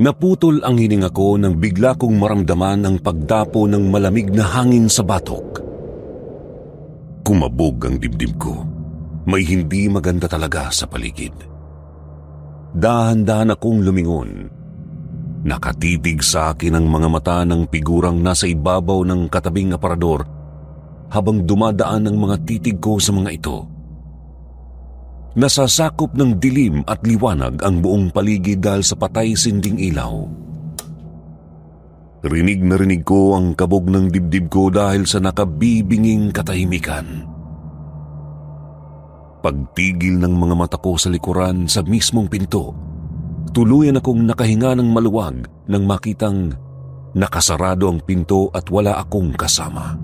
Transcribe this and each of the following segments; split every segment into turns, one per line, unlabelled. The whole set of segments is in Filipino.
Naputol ang hininga ko nang bigla kong maramdaman ang pagdapo ng malamig na hangin sa batok. Kumabog ang dibdib ko. May hindi maganda talaga sa paligid. Dahan-dahan akong lumingon. Nakatitig sa akin ang mga mata ng figurang nasa ibabaw ng katabing aparador habang dumadaan ang mga titig ko sa mga ito. Nasasakop ng dilim at liwanag ang buong paligid dahil sa patay sinding ilaw. Rinig na rinig ko ang kabog ng dibdib ko dahil sa nakabibinging katahimikan. Pagtigil ng mga mata ko sa likuran sa mismong pinto, tuluyan akong nakahinga ng maluwag nang makitang nakasarado ang pinto at wala akong kasama.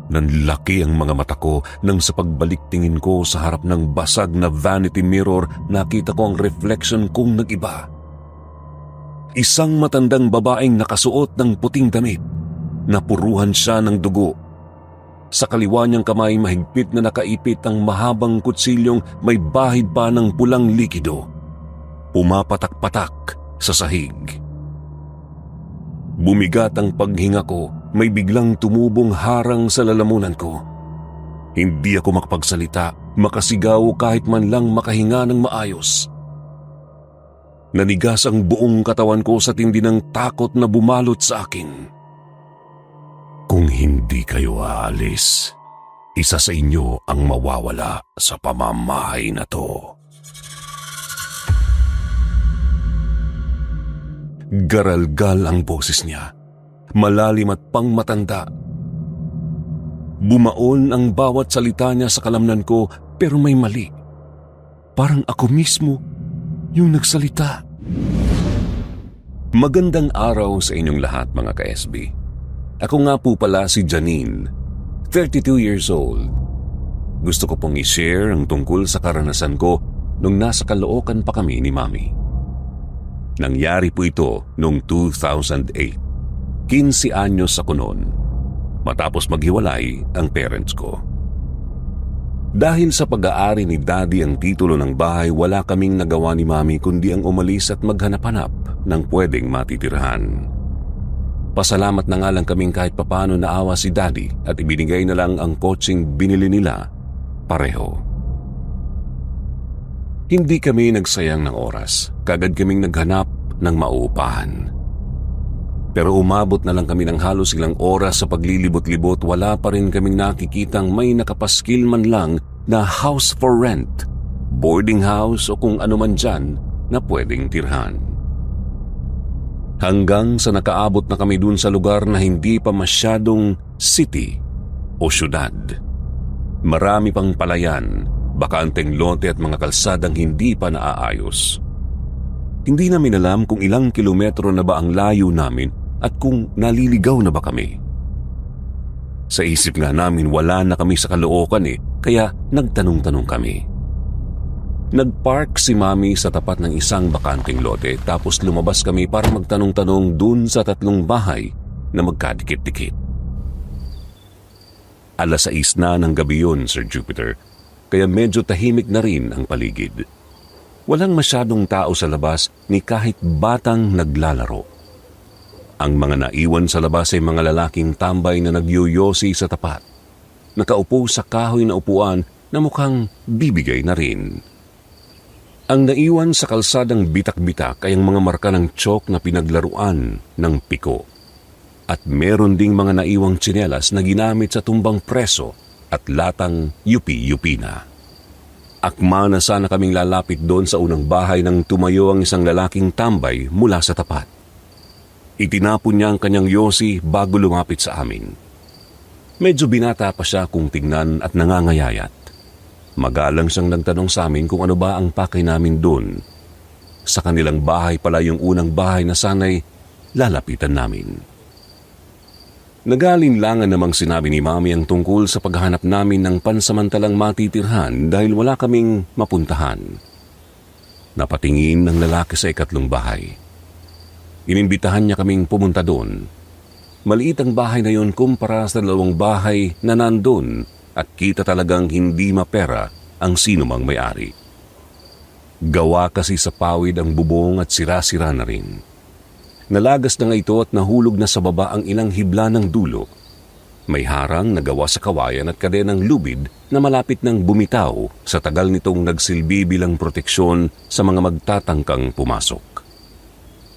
Nanlaki ang mga mata ko nang sa pagbalik tingin ko sa harap ng basag na vanity mirror, nakita ko ang reflection kong nag-iba. Isang matandang babaeng nakasuot ng puting damit. Napuruhan siya ng dugo. Sa kaliwa niyang kamay mahigpit na nakaipit ang mahabang kutsilyong may bahid pa ng pulang likido. Pumapatak-patak sa sahig. Bumigat ang paghinga ko, may biglang tumubong harang sa lalamunan ko. Hindi ako makapagsalita, makasigaw kahit man lang makahinga ng maayos. Nanigas ang buong katawan ko sa tindi ng takot na bumalot sa akin. Kung hindi kayo aalis, isa sa inyo ang mawawala sa pamamahay na to. Garalgal ang boses niya, malalim at pangmatanda. Bumaon ang bawat salita niya sa kalamnan ko pero may mali. Parang ako mismo yung nagsalita. Magandang araw sa inyong lahat mga ka-SB. Ako nga po pala si Janine, 32 years old. Gusto ko pong i-share ang tungkol sa karanasan ko nung nasa Caloocan pa kami ni Mami. Nangyari po ito noong 2008. 15 anyos ako noon, matapos maghiwalay ang parents ko. Dahil sa pag-aari ni Daddy ang titulo ng bahay, wala kaming nagawa ni Mami kundi ang umalis at maghanap-hanap ng pwedeng matitirhan. Pasalamat na nga lang kaming kahit papano naawa si Daddy at ibinigay na lang ang kotseng binili nila pareho. Hindi kami nagsayang ng oras, kagad kaming naghanap ng mauupahan. Pero umabot na lang kami ng halos ilang oras sa paglilibot-libot, wala pa rin kaming nakikitang may nakapaskil man lang na house for rent, boarding house o kung ano man dyan na pwedeng tirhan. Hanggang sa nakaabot na kami dun sa lugar na hindi pa masyadong city o syudad. Marami pang palayan, bakanteng lote at mga kalsadang hindi pa naaayos. Hindi namin alam kung ilang kilometro na ba ang layo namin at kung naliligaw na ba kami. Sa isip nga namin wala na kami sa Caloocan kaya nagtanong-tanong kami. Nagpark si Mami sa tapat ng isang bakanteng lote tapos lumabas kami para magtanong-tanong dun sa 3 bahay na magkadikit-dikit. 6:00 na ng gabi yun, Sir Jupiter, kaya medyo tahimik na rin ang paligid. Walang masyadong tao sa labas ni kahit batang naglalaro. Ang mga naiwan sa labas ay mga lalaking tambay na nagyoyosi sa tapat. Nakaupo sa kahoy na upuan na mukhang bibigay na rin. Ang naiwan sa kalsadang bitak-bitak ay ang mga marka ng tiyok na pinaglaruan ng piko. At meron ding mga naiwang tsinelas na ginamit sa tumbang preso at latang yupi-yupi na. Akma na sana kaming lalapit doon sa unang bahay nang tumayo ang isang lalaking tambay mula sa tapat. Itinapon niya ang kanyang yosi bago lumapit sa amin. Medyo binata pa siya kung tingnan at nangangayayat. Magalang siyang nagtanong sa amin kung ano ba ang pakay namin doon. Sa kanilang bahay pala yung unang bahay na sana'y lalapitan namin. Nagalinlangan namang sinabi ni Mami ang tungkol sa paghahanap namin ng pansamantalang matitirhan dahil wala kaming mapuntahan. Napatingin ng lalaki sa 3 bahay. Inimbitahan niya kaming pumunta doon. Maliit ang bahay na yun kumpara sa 2 bahay na nandun at kita talagang hindi mapera ang sino mang may-ari. Gawa kasi sa pawid ang bubong at sira-sira na rin. Nalagas na nga ito at nahulog na sa baba ang ilang hibla ng dulo. May harang na gawa sa kawayan at kadenang lubid na malapit nang bumitaw sa tagal nitong nagsilbi bilang proteksyon sa mga magtatangkang pumasok.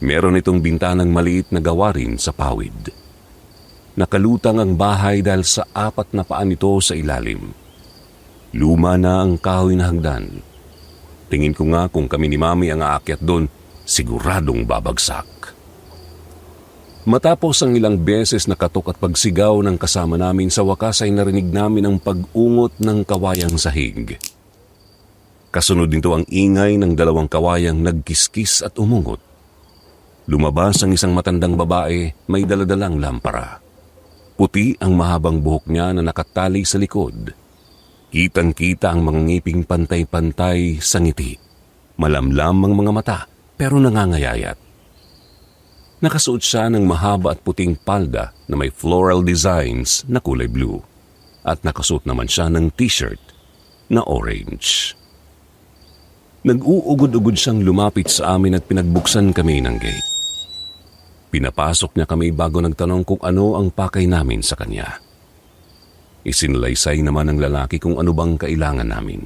Meron itong bintanang maliit na gawa rin sa pawid. Nakalutang ang bahay dahil sa 4 na paa nito sa ilalim. Luma na ang kahoy na hagdan. Tingin ko nga kung kami ni Mami ang aakyat doon, siguradong babagsak. Matapos ang ilang beses na katok at pagsigaw ng kasama namin, sa wakas ay narinig namin ang pag-ungot ng kawayang sahig. Kasunod nito ang ingay ng 2 kawayang nagkiskis at umungot. Lumabas ang isang matandang babae, may daladalang lampara. Puti ang mahabang buhok niya na nakatali sa likod. Kitang-kita ang mga ngiping pantay-pantay sa ngiti. Malamlam ang mga mata pero nangangayayat. Nakasuot siya ng mahaba at puting palda na may floral designs na kulay blue. At nakasuot naman siya ng t-shirt na orange. Nag-uugod-ugod siyang lumapit sa amin at pinagbuksan kami ng gate. Pinapasok niya kami bago nagtanong kung ano ang pakay namin sa kanya. Isinalaysay naman ng lalaki kung ano bang kailangan namin.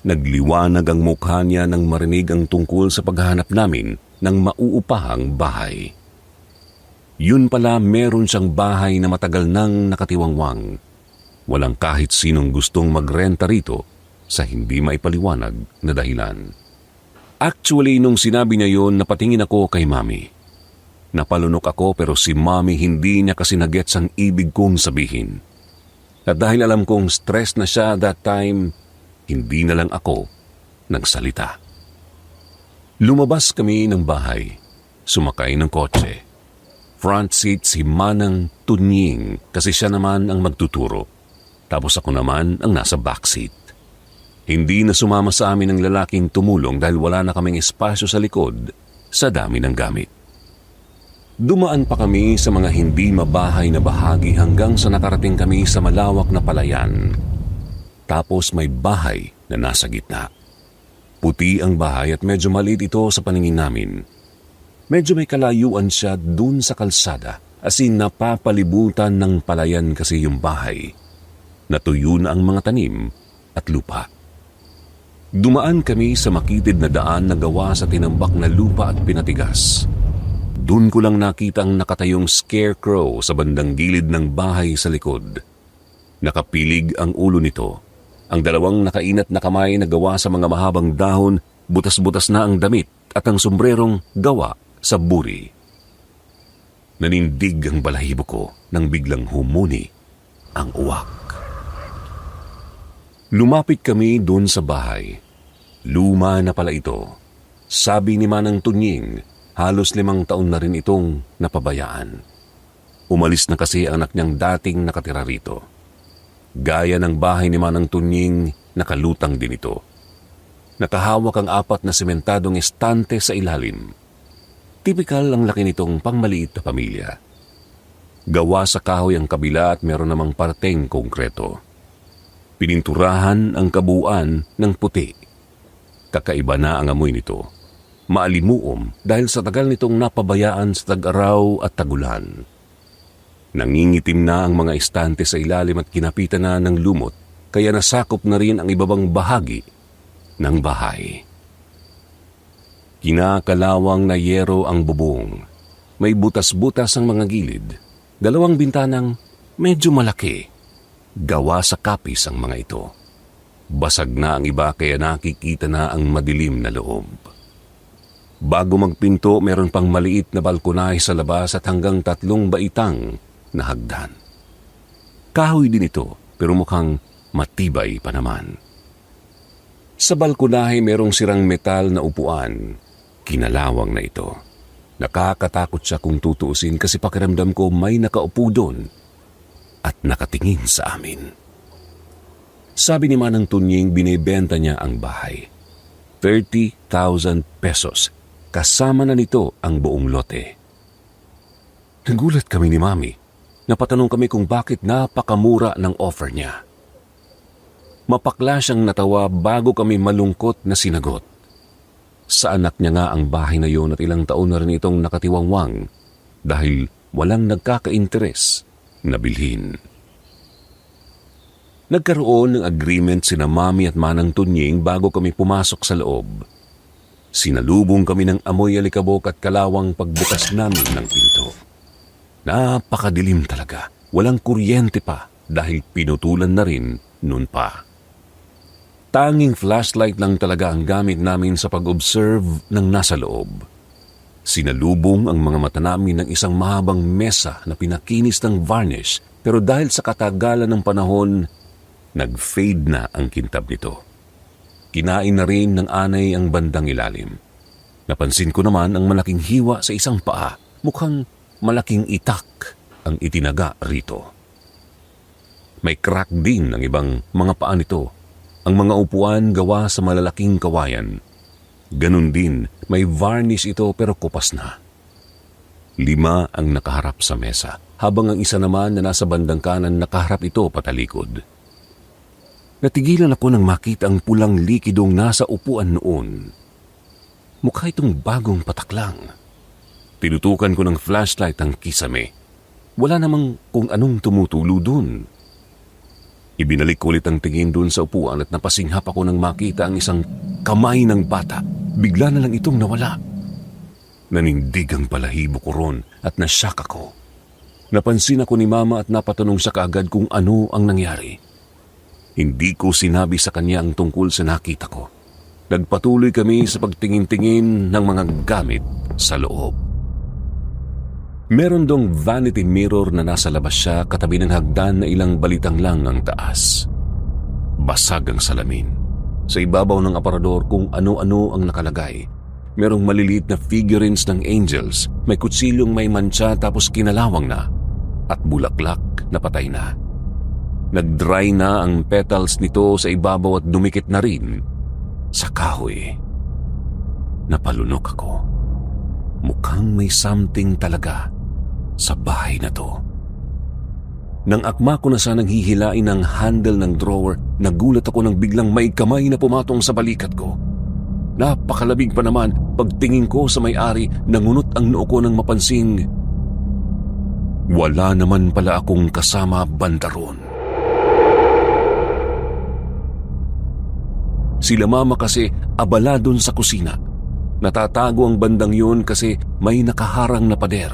Nagliwanag ang mukha niya nang marinig ang tungkol sa paghahanap namin ng mauupahang bahay. Yun pala, meron siyang bahay na matagal nang nakatiwangwang. Walang kahit sinong gustong magrenta rito sa hindi maipaliwanag na dahilan. Actually, nung sinabi niya yun, napatingin ako kay Mami. Napalunok ako pero si Mami hindi niya kasi nagets ang ibig kong sabihin. At dahil alam kong stress na siya that time, hindi na lang ako nagsalita. Lumabas kami ng bahay, sumakay ng kotse. Front seat si Manang Tunying kasi siya naman ang magtuturo. Tapos ako naman ang nasa backseat. Hindi na sumama sa amin ang lalaking tumulong dahil wala na kaming espasyo sa likod sa dami ng gamit. Dumaan pa kami sa mga hindi mabahay na bahagi hanggang sa nakarating kami sa malawak na palayan. Tapos may bahay na nasa gitna. Puti ang bahay at medyo maliit ito sa paningin namin. Medyo may kalayuan siya dun sa kalsada, as in napapalibutan ng palayan kasi yung bahay. Natuyo na ang mga tanim at lupa. Dumaan kami sa makitid na daan na gawa sa tinambak na lupa at pinatigas. Doon ko lang nakita ang nakatayong scarecrow sa bandang gilid ng bahay sa likod. Nakapilig ang ulo nito. Ang 2 nakainat na kamay na gawa sa mga mahabang dahon, butas-butas na ang damit at ang sombrerong gawa sa buri. Nanindig ang balahibo ko nang biglang humuni ang uwak. Lumapit kami doon sa bahay. Luma na pala ito. Sabi ni Manang Tunying, halos 5 taon na rin itong napabayaan. Umalis na kasi ang anak niyang dating nakatira rito. Gaya ng bahay ni Manang Tunying, nakalutang din ito. Nakahawak ang 4 na sementadong estante sa ilalim. Tipikal ang laki nitong pangmaliit na pamilya. Gawa sa kahoy ang kabila at meron namang parteng konkreto. Pininturahan ang kabuuan ng puti. Kakaiba na ang amoy nito. Maalimuom dahil sa tagal nitong napabayaan sa tag-araw at tagulan. Nangingitim na ang mga estante sa ilalim at kinapitan na ng lumot, kaya nasakop na rin ang ibabang bahagi ng bahay. Kinakalawang na yero ang bubong. May butas-butas ang mga gilid. 2 bintanang medyo malaki. Gawa sa kapis ang mga ito. Basag na ang iba kaya nakikita na ang madilim na loob. Bago magpinto, meron pang maliit na balkonahe sa labas at hanggang 3 baitang na hagdan. Kahoy din ito, pero mukhang matibay pa naman. Sa balkonahe merong sirang metal na upuan. Kinalawang na ito. Nakakatakot siya kung tutuusin kasi pakiramdam ko may nakaupo doon at nakatingin sa amin. Sabi ni Manang Tunying, binibenta niya ang bahay. 30,000 pesos. Kasama na nito ang buong lote. Nagulat kami ni Mami. Napatanong kami kung bakit napakamura ng offer niya. Mapakla siyang natawa bago kami malungkot na sinagot. Sa anak niya nga ang bahay na yun at ilang taon na rin itong nakatiwangwang dahil walang nagkaka-interes na bilhin. Nagkaroon ng agreement sina Mami at Manang Tunying bago kami pumasok sa loob. Sinalubong kami ng amoy alikabok at kalawang pagbukas namin ng pinto. Napakadilim talaga. Walang kuryente pa dahil pinutulan na rin noon pa. Tanging flashlight lang talaga ang gamit namin sa pag-observe ng nasa loob. Sinalubong ang mga mata namin ng isang mahabang mesa na pinakinis ng varnish pero dahil sa katagalan ng panahon, nag-fade na ang kintab nito. Kinain na rin ng anay ang bandang ilalim. Napansin ko naman ang malaking hiwa sa isang paa, mukhang malaking itak ang itinaga rito. May crack din ang ibang mga paa nito. Ang mga upuan gawa sa malalaking kawayan. Ganun din, may varnish ito pero kupas na. 5 ang nakaharap sa mesa, habang ang isa naman na nasa bandang kanan nakaharap ito patalikod. Natigilan ako nang makita ang pulang likidong nasa upuan noon. Mukha itong bagong pataklang. Tinutukan ko ng flashlight ang kisame. Wala namang kung anong tumutulo dun. Ibinalik ko ulit ang tingin dun sa upuan at napasinghap ako nang makita ang isang kamay ng bata. Bigla na lang itong nawala. Nanindig ang balahibo ko ron at nasyak ako. Napansin ako ni Mama at napatanong siya kaagad kung ano ang nangyari. Hindi ko sinabi sa kanya ang tungkol sa nakita ko. Nagpatuloy kami sa pagtingin-tingin ng mga gamit sa loob. Meron dong vanity mirror na nasa labas siya katabi ng hagdan na ilang balitang lang ang taas. Basag ang salamin. Sa ibabaw ng aparador kung ano-ano ang nakalagay. Merong maliliit na figurines ng angels, may kutsilyong may mantsa tapos kinalawang na, at bulaklak na patay na. Nag-dry na ang petals nito sa ibabaw at dumikit na rin sa kahoy. Napalunok ako. Mukhang may something talaga sa bahay na to. Nang akma ko na sanang hihilain ang handle ng drawer, nagulat ako nang biglang may kamay na pumatong sa balikat ko. Napakalabig pa naman pagtingin ko sa may-ari, nangunot ang noo ko nang mapansing wala naman pala akong kasama banda ron. Sila Mama kasi abala dun sa kusina. Natatago ang bandang yun kasi may nakaharang na pader.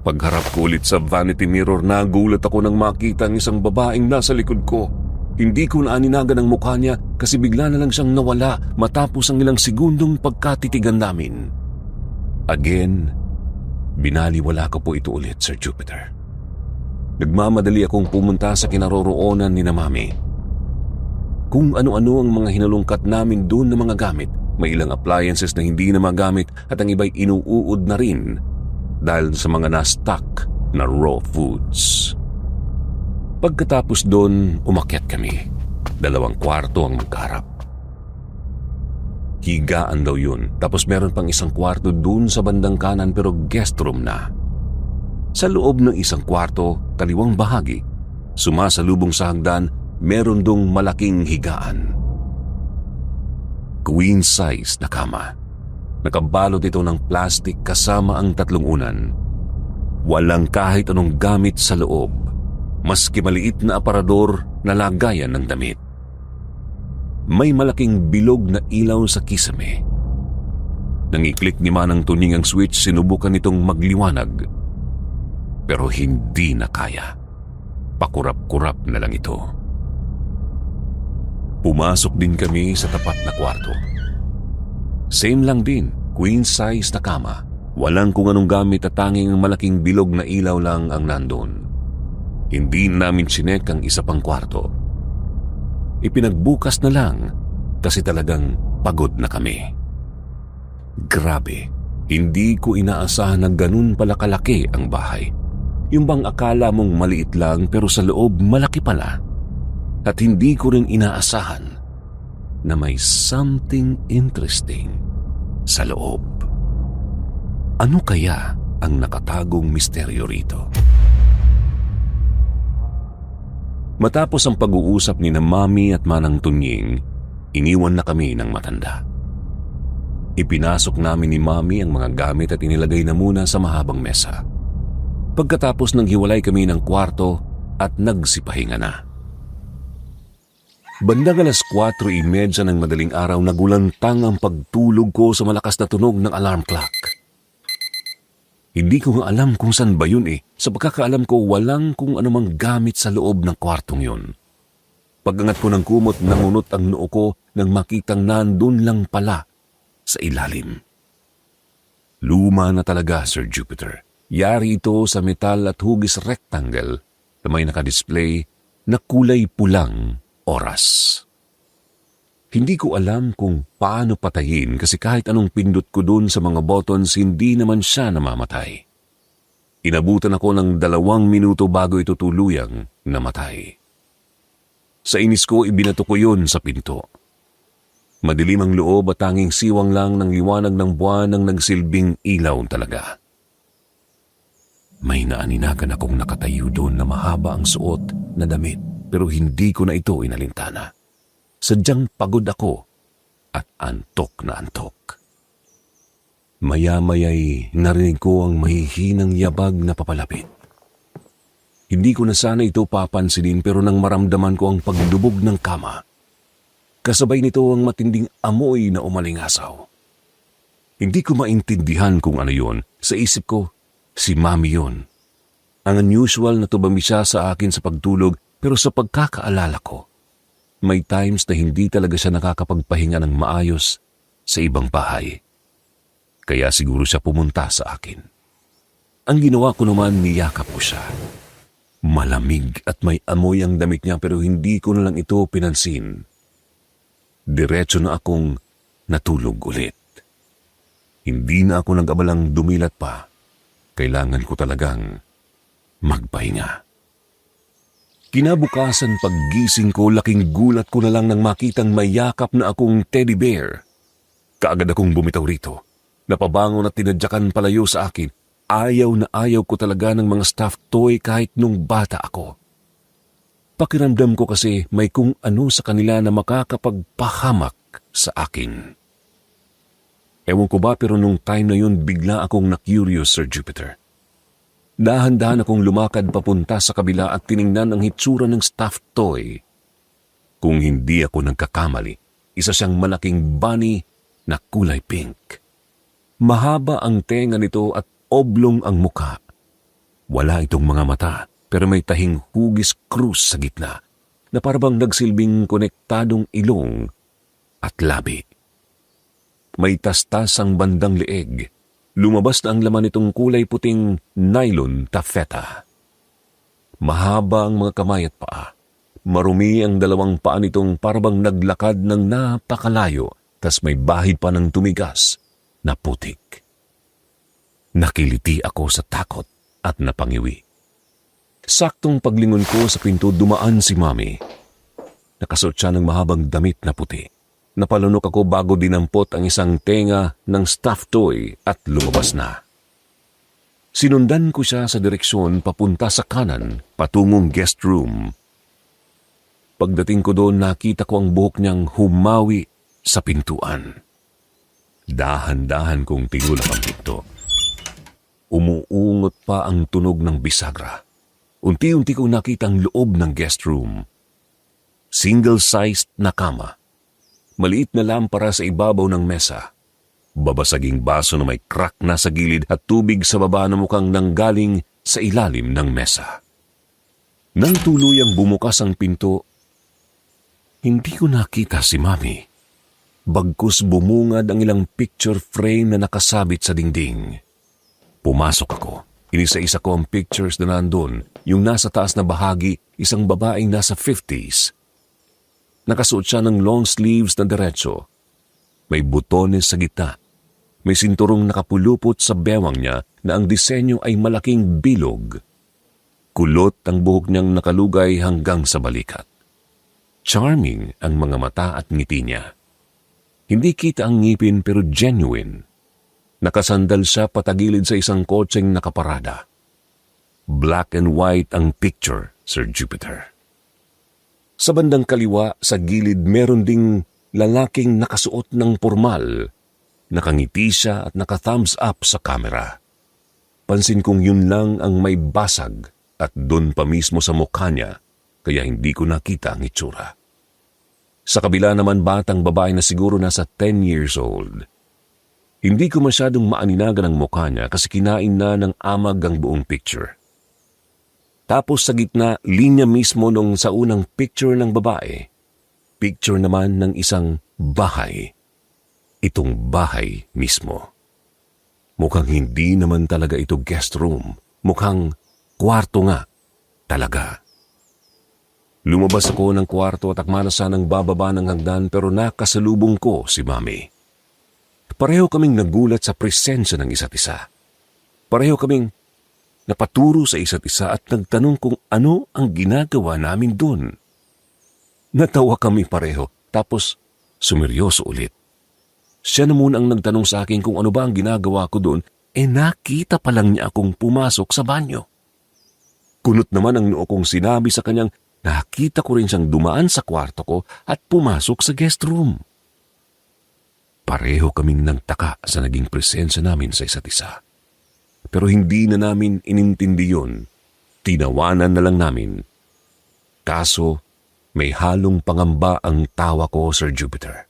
Pagharap ko ulit sa vanity mirror, nagulat ako nang makita ang isang babaeng nasa likod ko. Hindi ko naaninagan ang mukha niya kasi bigla na lang siyang nawala matapos ang ilang segundong pagkatitigan namin. Again, binaliwala ko po ito ulit, Sir Jupiter. Nagmamadali akong pumunta sa kinaroroonan ni na Mami. Kung ano-ano ang mga hinalungkat namin doon na mga gamit, may ilang appliances na hindi na magamit at ang iba'y inuuod na rin dahil sa mga na-stock na raw foods. Pagkatapos doon, umakyat kami. 2 kwarto ang magkaharap. Higaan daw yun, tapos meron pang isang kwarto doon sa bandang kanan pero guest room na. Sa loob ng isang kwarto, kaliwang bahagi, sumasalubong sa hagdan, meron dong malaking higaan. Queen size na kama. Nakabalot ito ng plastic kasama ang 3 unan. Walang kahit anong gamit sa loob, maski maliit na aparador na lagayan ng damit. May malaking bilog na ilaw sa kisame. Nang i-click ni Manang Tunying ang switch, sinubukan nitong magliwanag. Pero hindi na kaya. Pakurap-kurap na lang ito. Pumasok din kami sa tapat na kwarto. Same lang din, queen size na kama. Walang kung anong gamit at tanging malaking bilog na ilaw lang ang nandun. Hindi namin sinek ang isa pang kwarto. Ipinagbukas na lang kasi talagang pagod na kami. Grabe, hindi ko inaasahan na ganun pala kalaki ang bahay. Yung bang akala mong maliit lang pero sa loob malaki pala. At hindi ko rin inaasahan na may something interesting sa loob. Ano kaya ang nakatagong misteryo rito? Matapos ang pag-uusap ni na Mami at Manang Tunying, iniwan na kami ng matanda. Ipinasok namin ni Mami ang mga gamit at inilagay na muna sa mahabang mesa. Pagkatapos naghiwalay kami ng kwarto at nagsipahinga na. Bandang 4:30 ng madaling araw, nagulantang ang pagtulog ko sa malakas na tunog ng alarm clock. Hindi ko nga alam kung saan ba yun Sa pagkakaalam ko, walang kung anumang gamit sa loob ng kwartong yun. Pag-angat ko ng kumot, nangunot ang noo ko nang makitang nandun lang pala sa ilalim. Luma na talaga, Sir Jupiter. Yari ito sa metal at hugis rectangle na may nakadisplay na kulay pulang oras. Hindi ko alam kung paano patayin kasi kahit anong pindot ko dun sa mga buttons, hindi naman siya namamatay. Inabutan ako ng 2 minuto bago ito tuluyang namatay. Sa inis ko, ibinato ko yun sa pinto. Madilim ang loob at tanging siwang lang ng liwanag ng buwan ang nagsilbing ilaw talaga. May naaninagan akong nakatayo doon na mahaba ang suot na damit pero hindi ko na ito inalintana. Sadyang pagod ako at antok na antok. Maya-maya'y narinig ko ang mahihinang yabag na papalapit. Hindi ko na sana ito papansinin pero nang maramdaman ko ang pagdubog ng kama, kasabay nito ang matinding amoy na umalingasaw. Hindi ko maintindihan kung ano yun. Sa isip ko, si Mami yun. Ang unusual na tubami siya sa akin sa pagtulog pero sa pagkakaalala ko, may times na hindi talaga siya nakakapagpahinga ng maayos sa ibang bahay. Kaya siguro siya pumunta sa akin. Ang ginawa ko naman, niyakap ko siya. Malamig at may amoy ang damit niya pero hindi ko na lang ito pinansin. Diretso na akong natulog ulit. Hindi na ako nag-abalang dumilat pa. Kailangan ko talagang magpahinga. Kinabukasan paggising ko, laking gulat ko na lang nang makitang may yakap na akong teddy bear. Kaagad akong bumitaw rito. Napabangon at tinadyakan palayo sa akin. Ayaw na ayaw ko talaga ng mga stuffed toy kahit nung bata ako. Pakiramdam ko kasi may kung ano sa kanila na makakapagpahamak sa akin. Ewan ko ba pero nung time na yun bigla akong na-curious, Sir Jupiter. Dahan-dahan akong lumakad papunta sa kabila at tiningnan ang hitsura ng stuffed toy. Kung hindi ako nagkakamali, isa siyang malaking bunny na kulay pink. Mahaba ang tenga nito at oblong ang muka. Wala itong mga mata pero may tahing hugis krus sa gitna na parang nagsilbing konektadong ilong at labi. May tastas ang bandang leeg. Lumabas na ang laman nitong kulay puting nylon taffeta. Mahaba ang mga kamay at paa. Marumi ang 2 paa nitong parang naglakad ng napakalayo, tas may bahid pa ng tumigas na putik. Nakiliti ako sa takot at napangiwi. Saktong paglingon ko sa pinto, dumaan si Mami. Nakasuot siya ng mahabang damit na puti. Napalunok ako bago dinampot ang isang tenga ng stuffed toy at lumabas na. Sinundan ko siya sa direksyon papunta sa kanan, patungong guest room. Pagdating ko doon, nakita ko ang buhok niyang humawi sa pintuan. Dahan-dahan kong tinulak ang pinto. Umuungot pa ang tunog ng bisagra. Unti-unti kong nakita ang loob ng guest room. Single-sized na kama. Maliit na lampara sa ibabaw ng mesa. Babasaging baso na may crack na sa gilid at tubig sa baba na mukhang nanggaling sa ilalim ng mesa. Nang tuluyang bumukas ang pinto, hindi ko nakita si Mami. Bagkus bumungad ang ilang picture frame na nakasabit sa dingding. Pumasok ako. Inisa-isa ko ang pictures na nandun. Yung nasa taas na bahagi, isang babaeng nasa 50s. Nakasuot siya ng long sleeves na diretso. May butones sa gitna. May sinturong nakapulupot sa bewang niya na ang disenyo ay malaking bilog. Kulot ang buhok niyang nakalugay hanggang sa balikat. Charming ang mga mata at ngiti niya. Hindi kita ang ngipin pero genuine. Nakasandal siya patagilid sa isang kotseng nakaparada. Black and white ang picture, Sir Jupiter. Sa bandang kaliwa, sa gilid, meron ding lalaking nakasuot ng pormal. Nakangiti siya at naka-thumbs up sa camera. Pansin kong yun lang ang may basag at doon pa mismo sa mukha niya, kaya hindi ko nakita ang itsura. Sa kabila naman, batang babae na siguro nasa 10 years old. Hindi ko masyadong maaninagan ang mukha niya kasi kinain na ng amag ang buong picture. Tapos sa gitna, linya mismo nung sa unang picture ng babae, picture naman ng isang bahay. Itong bahay mismo. Mukhang hindi naman talaga ito guest room. Mukhang kwarto nga talaga. Lumabas ako ng kwarto at akma na sanang bababa ng hagdan pero nakasalubong ko si Mami. Pareho kaming nagulat sa presensya ng isa't isa. Pareho kaming napaturo sa isa't isa at nagtanong kung ano ang ginagawa namin dun. Natawa kami pareho tapos sumeryoso ulit. Siya na muna ang nagtanong sa akin kung ano ba ang ginagawa ko doon, nakita pa lang niya akong pumasok sa banyo. Kunot naman ang noo kong sinabi sa kanyang nakita ko rin siyang dumaan sa kwarto ko at pumasok sa guest room. Pareho kaming nagtaka sa naging presensya namin sa isa't isa. Pero hindi na namin inintindi yun. Tinawanan na lang namin. Kaso, may halong pangamba ang tawa ko, Sir Jupiter.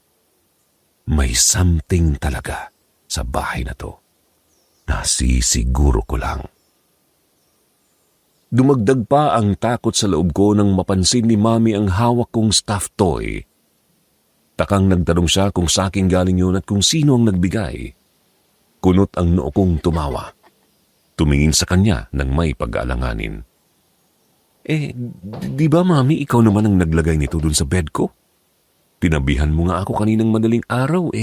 May something talaga sa bahay na to. Nasisiguro ko lang. Dumagdag pa ang takot sa loob ko nang mapansin ni Mami ang hawak kong stuffed toy. Takang nagtanong siya kung sa akin galing yun at kung sino ang nagbigay. Kunot ang noo kong tumawa. Tumingin sa kanya nang may pag-aalanganin. Di ba Mami, ikaw naman ang naglagay nito dun sa bed ko? Tinabihan mo nga ako kaninang madaling araw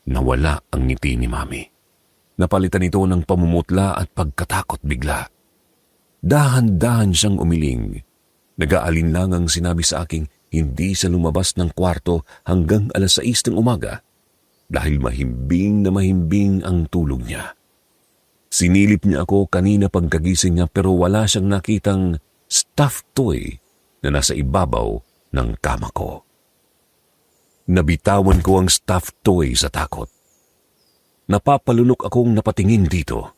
Nawala ang ngiti ni Mami. Napalitan ito ng pamumutla at pagkatakot bigla. Dahan-dahan siyang umiling. Nag-aalinlang ang sinabi sa aking hindi siya lumabas ng kwarto hanggang 6:00 ng umaga dahil mahimbing na mahimbing ang tulog niya. Sinilip niya ako kanina pagkagising niya pero wala siyang nakitang stuffed toy na nasa ibabaw ng kama ko. Nabitawan ko ang stuffed toy sa takot. Napapalunok akong napatingin dito.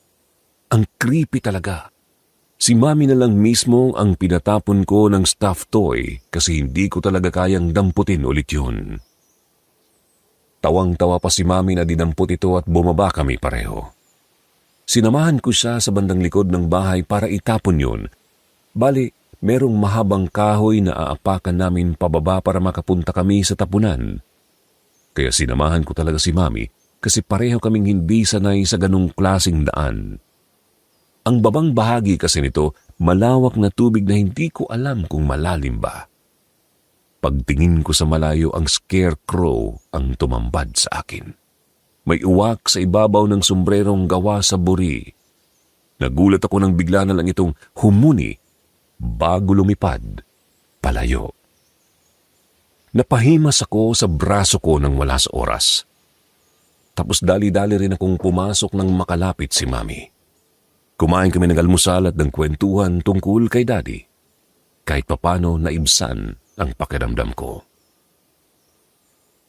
Ang creepy talaga. Si Mami na lang mismo ang pinatapon ko ng stuffed toy kasi hindi ko talaga kayang damputin ulit yun. Tawang-tawa pa si Mami na dinampot ito at bumaba kami pareho. Sinamahan ko siya sa bandang likod ng bahay para itapon yun. Bali, merong mahabang kahoy na aapakan namin pababa para makapunta kami sa tapunan. Kaya sinamahan ko talaga si Mami kasi pareho kaming hindi sanay sa ganong klaseng daan. Ang babang bahagi kasi nito, malawak na tubig na hindi ko alam kung malalim ba. Pagtingin ko sa malayo, ang scarecrow ang tumambad sa akin. May uwak sa ibabaw ng sombrerong gawa sa buri. Nagulat ako nang bigla na lang itong humuni bago lumipad palayo. Napahimas ako sa braso ko nang wala sa oras. Tapos dali-dali rin akong pumasok nang makalapit si Mami. Kumain kami ng almusal at ng kwentuhan tungkol kay Daddy. Kahit papano naibsan ang pakiramdam ko.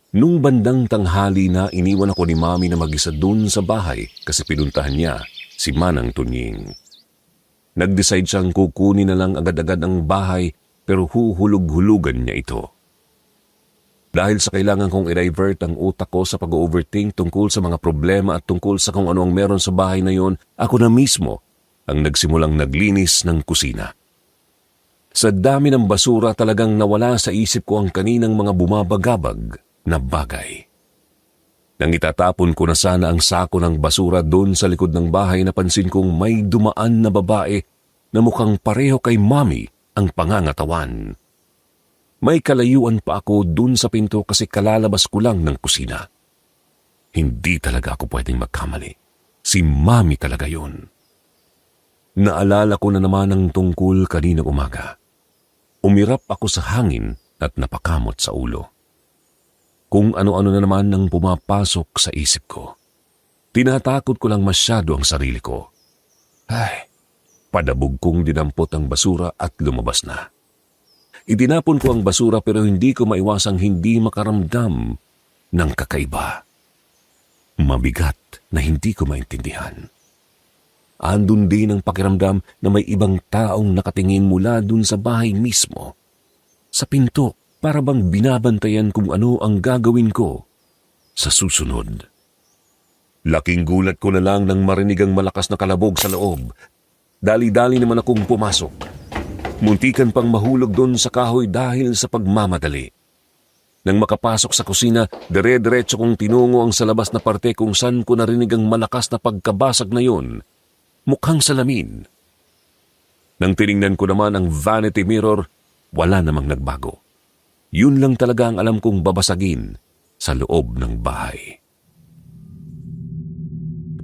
Nung bandang tanghali na, iniwan ako ni Mami na mag-isa dun sa bahay kasi pinuntahan niya si Manang Tunying. Nag-decide siyang kukunin na lang agad-agad ang bahay pero huhulog-hulugan niya ito. Dahil sa kailangan kong i-divert ang utak ko sa pag-overthink tungkol sa mga problema at tungkol sa kung ano ang meron sa bahay na yon, ako na mismo ang nagsimulang naglinis ng kusina. Sa dami ng basura talagang nawala sa isip ko ang kaninang mga bumabagabag na bagay. Nang itatapon ko na sana ang sako ng basura doon sa likod ng bahay, napansin kong may dumaan na babae na mukhang pareho kay Mami ang pangangatawan. May kalayuan pa ako dun sa pinto kasi kalalabas ko lang ng kusina. Hindi talaga ako pwedeng magkamali. Si Mami talaga yun. Naalala ko na naman ang tungkol kaninang umaga. Umirap ako sa hangin at napakamot sa ulo. Kung ano-ano na naman ang pumapasok sa isip ko. Tinatakot ko lang masyado ang sarili ko. Padabog kong dinampot ang basura at lumabas na. Itinapon ko ang basura pero hindi ko maiwasang hindi makaramdam ng kakaiba. Mabigat na hindi ko maintindihan. Andun din ang pakiramdam na may ibang taong nakatingin mula dun sa bahay mismo. Sa pinto, para bang binabantayan kung ano ang gagawin ko sa susunod. Laking gulat ko na lang nang marinig ang malakas na kalabog sa loob. Dali-dali naman akong pumasok. Muntikan pang mahulog doon sa kahoy dahil sa pagmamadali. Nang makapasok sa kusina, dire-diretso kong tinungo ang sa labas na parte kung saan ko narinig ang malakas na pagkabasag na yun. Mukhang salamin. Nang tiningnan ko naman ang vanity mirror, wala namang nagbago. Yun lang talaga ang alam kong babasagin sa loob ng bahay.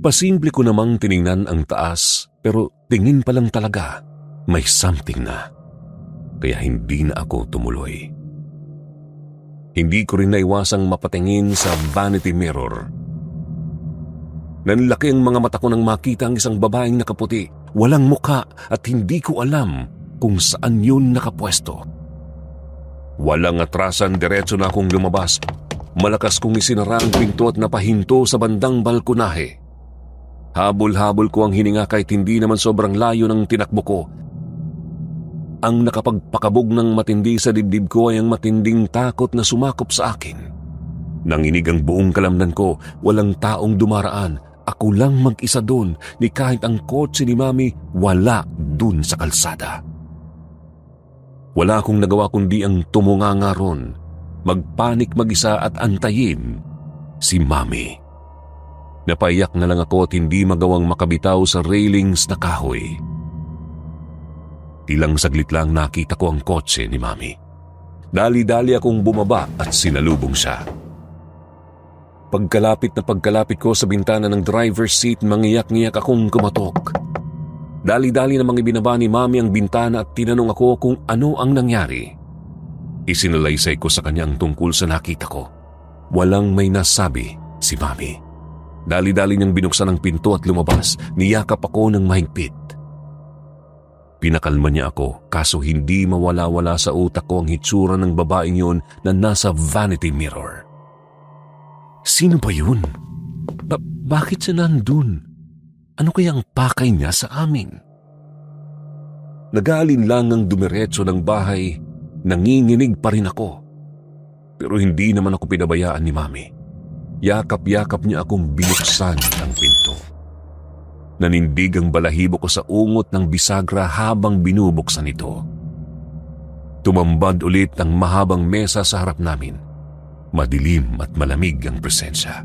Pasimple ko namang tiningnan ang taas, pero tingin pa lang talaga may something na. Kaya hindi na ako tumuloy. Hindi ko rin naiwasang mapatingin sa vanity mirror. Nanlaki ang mga mata ko nang makita ang isang babaeng nakaputi, walang mukha at hindi ko alam kung saan yun nakapwesto. Walang atrasan, diretso na akong lumabas. Malakas kong isinara ang pinto at napahinto sa bandang balkonahe. Habol-habol ko ang hininga kahit hindi naman sobrang layo ng tinakbo ko. Ang nakapagpakabog ng matindi sa dibdib ko ay ang matinding takot na sumakop sa akin. Nanginig ang buong kalamnan ko, walang taong dumaraan. Ako lang mag-isa doon, ni kahit ang kotse ni Mami wala doon sa kalsada. Wala akong nagawa kundi ang tumunganga ron, magpanik mag-isa at antayin si Mami. Napaiyak na lang ako at hindi magawang makabitaw sa railings na kahoy. Ilang saglit lang nakita ko ang kotse ni Mami. Dali-dali akong bumaba at sinalubong siya. Pagkalapit ko sa bintana ng driver's seat, mangiyak-ngiyak akong kumatok. Dali-dali namang ibinaba ni Mami ang bintana at tinanong ako kung ano ang nangyari. Isinalaysay ko sa kanya ang tungkol sa nakita ko. Walang may nasabi si Mami. Dali-dali niyang binuksan ang pinto at lumabas. Niyakap ako ng mahigpit. Pinakalma niya ako, kaso hindi mawala-wala sa utak ko ang hitsura ng babaeng yun na nasa vanity mirror. Sino ba yun? Bakit siya nandun? Ano kaya ang pakay niya sa amin? Nag-aalinlang ang dumiretso ng bahay, nanginginig pa rin ako. Pero hindi naman ako pinabayaan ni Mami. Yakap-yakap niya akong binuksan ang pinto. Nanindig ang balahibo ko sa ungot ng bisagra habang binubuksan ito. Tumambad ulit ang mahabang mesa sa harap namin. Madilim at malamig ang presensya.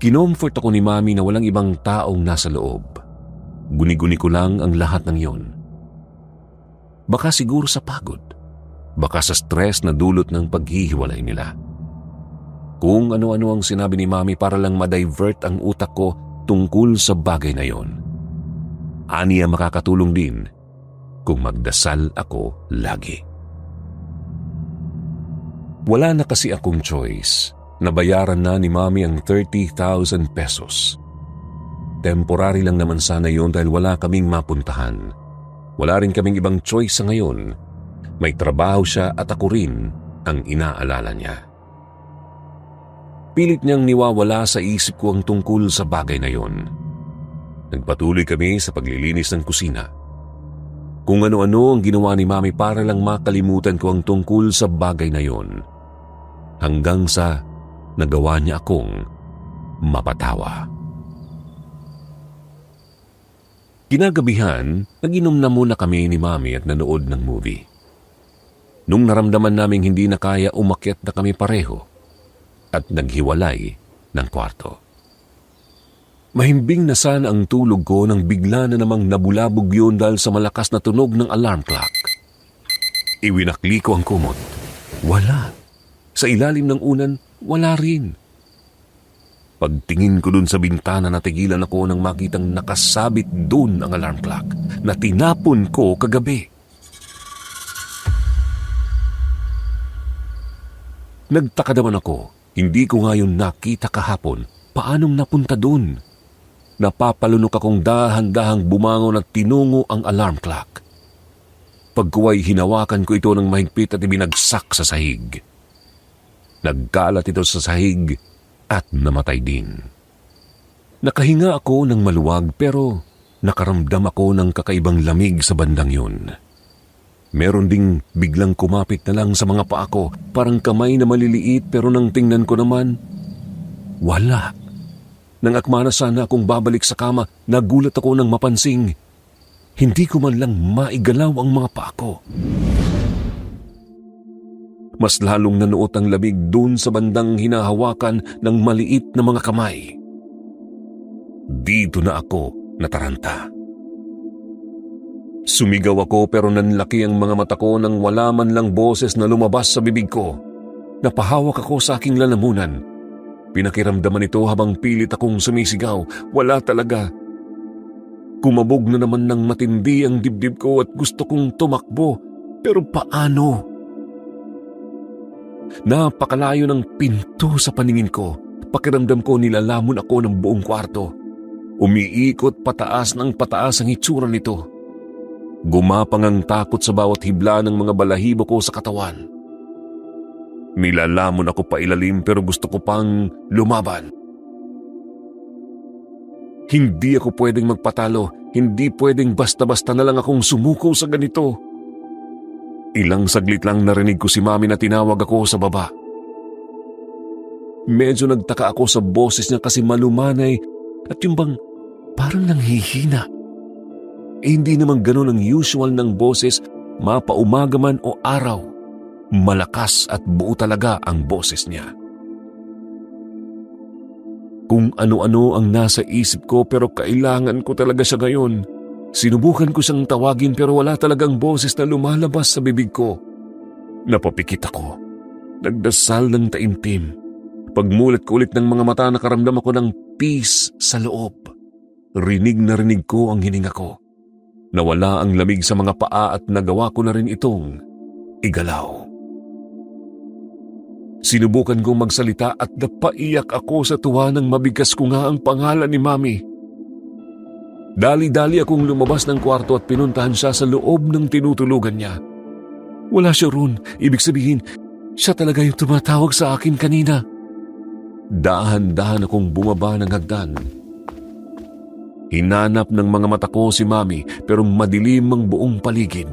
Kinomfort ako ni Mami na walang ibang taong nasa loob. Guni-guni ko lang ang lahat ng yon. Baka siguro sa pagod. Baka sa stress na dulot ng paghihiwalay nila. Kung ano-ano ang sinabi ni Mami para lang ma-divert ang utak ko tungkol sa bagay na yon. Aniya makakatulong din kung magdasal ako lagi. Wala na kasi akong choice. Nabayaran na ni Mami ang 30,000 pesos. Temporary lang naman sana yun dahil wala kaming mapuntahan. Wala rin kaming ibang choice sa ngayon. May trabaho siya at ako rin ang inaalala niya. Pilit niyang niwawala sa isip ko ang tungkol sa bagay na yon. Nagpatuloy kami sa paglilinis ng kusina. Kung ano-ano ang ginawa ni Mami para lang makalimutan ko ang tungkol sa bagay na yon. Hanggang sa nagawa niya akong mapatawa. Kinagabihan, nag-inom na muna kami ni Mami at nanood ng movie. Nung naramdaman naming hindi na kaya, umakyat na kami pareho at naghiwalay ng kwarto. Mahimbing na sana ang tulog ko nang bigla na namang nabulabog yun dahil sa malakas na tunog ng alarm clock. Iwinakli ko ang kumot. Wala. Sa ilalim ng unan, wala rin. Pagtingin ko dun sa bintana, natigilan ako nang makitang nakasabit dun ang alarm clock na tinapon ko kagabi. Nagtaka naman ako, hindi ko nga yun nakita kahapon. Paanong napunta dun? Napapalunok akong dahan-dahang bumangon at tinungo ang alarm clock. Pagkuway hinawakan ko ito ng mahigpit at ibinagsak sa sahig. Nagkalat ito sa sahig at namatay din. Nakahinga ako ng maluwag pero nakaramdam ako ng kakaibang lamig sa bandang yun. Meron ding biglang kumapit na lang sa mga paa ko, parang kamay na maliliit pero nang tingnan ko naman, wala. Nang akma na sana akong babalik sa kama, nagulat ako nang mapansing hindi ko man lang maigalaw ang mga paa ko. Mas lalong nanuot ang lamig dun sa bandang hinahawakan ng maliit na mga kamay. Dito na ako nataranta. Sumigaw ako pero nanlaki ang mga mata ko nang wala man lang boses na lumabas sa bibig ko. Napahawak ako sa aking lalamunan. Pinakiramdaman ito habang pilit akong sumisigaw. Wala talaga. Kumabog na naman ng matindi ang dibdib ko at gusto kong tumakbo. Pero paano? Napakalayo ng pinto sa paningin ko. Pakiramdam ko nilalamon ako ng buong kwarto. Umiikot pataas ng pataas ang itsura nito. Gumapang ang takot sa bawat hibla ng mga balahibo ko sa katawan. Nilalamon ako pa ilalim pero gusto ko pang lumaban. Hindi ako pwedeng magpatalo, hindi pwedeng basta-basta na lang akong sumuko sa ganito. Ilang saglit lang narinig ko si Mami na tinawag ako sa baba. Medyo nagtaka ako sa boses niya kasi malumanay at yung bang parang nanghihina. Hindi naman ganun ang usual ng boses, mapaumaga man o araw. Malakas at buo talaga ang boses niya. Kung ano-ano ang nasa isip ko pero kailangan ko talaga siya ngayon. Sinubukan ko siyang tawagin pero wala talagang boses na lumalabas sa bibig ko. Napapikit ako. Nagdasal ng taimtim. Pagmulat ko ulit ng mga mata, nakaramdam ako ng peace sa loob. Rinig na rinig ko ang hininga ko. Nawala ang lamig sa mga paa at nagawa ko na rin itong igalaw. Sinubukan kong magsalita at napaiyak ako sa tuwa nang mabigas ko nga ang pangalan ni Mami. Dali-dali akong lumabas ng kwarto at pinuntahan siya sa loob ng tinutulugan niya. Wala siya roon, ibig sabihin, siya talaga yung tumatawag sa akin kanina. Dahan-dahan akong bumaba ng hagdan. Hinanap ng mga mata ko si Mami pero madilim ang buong paligid.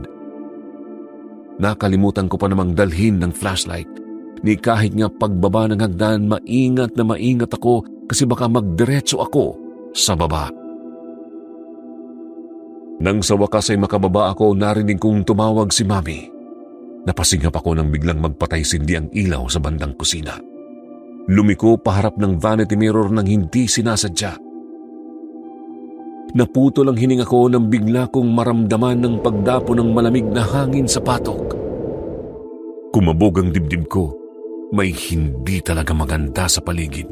Nakalimutan ko pa namang dalhin ng flashlight. Ni kahit nga pagbaba ng hagdan, maingat na maingat ako kasi baka magdiretso ako sa baba. Nang sa wakas ay makababa ako, narinig kong tumawag si Mami. Napasingap ako nang biglang magpatay-sindi ang ilaw sa bandang kusina. Lumiko paharap ng vanity mirror nang hindi sinasadya. Naputol ang hininga ko nang bigla kong maramdaman ng pagdapo ng malamig na hangin sa patok. Kumabog ang dibdib ko. May hindi talaga maganda sa paligid.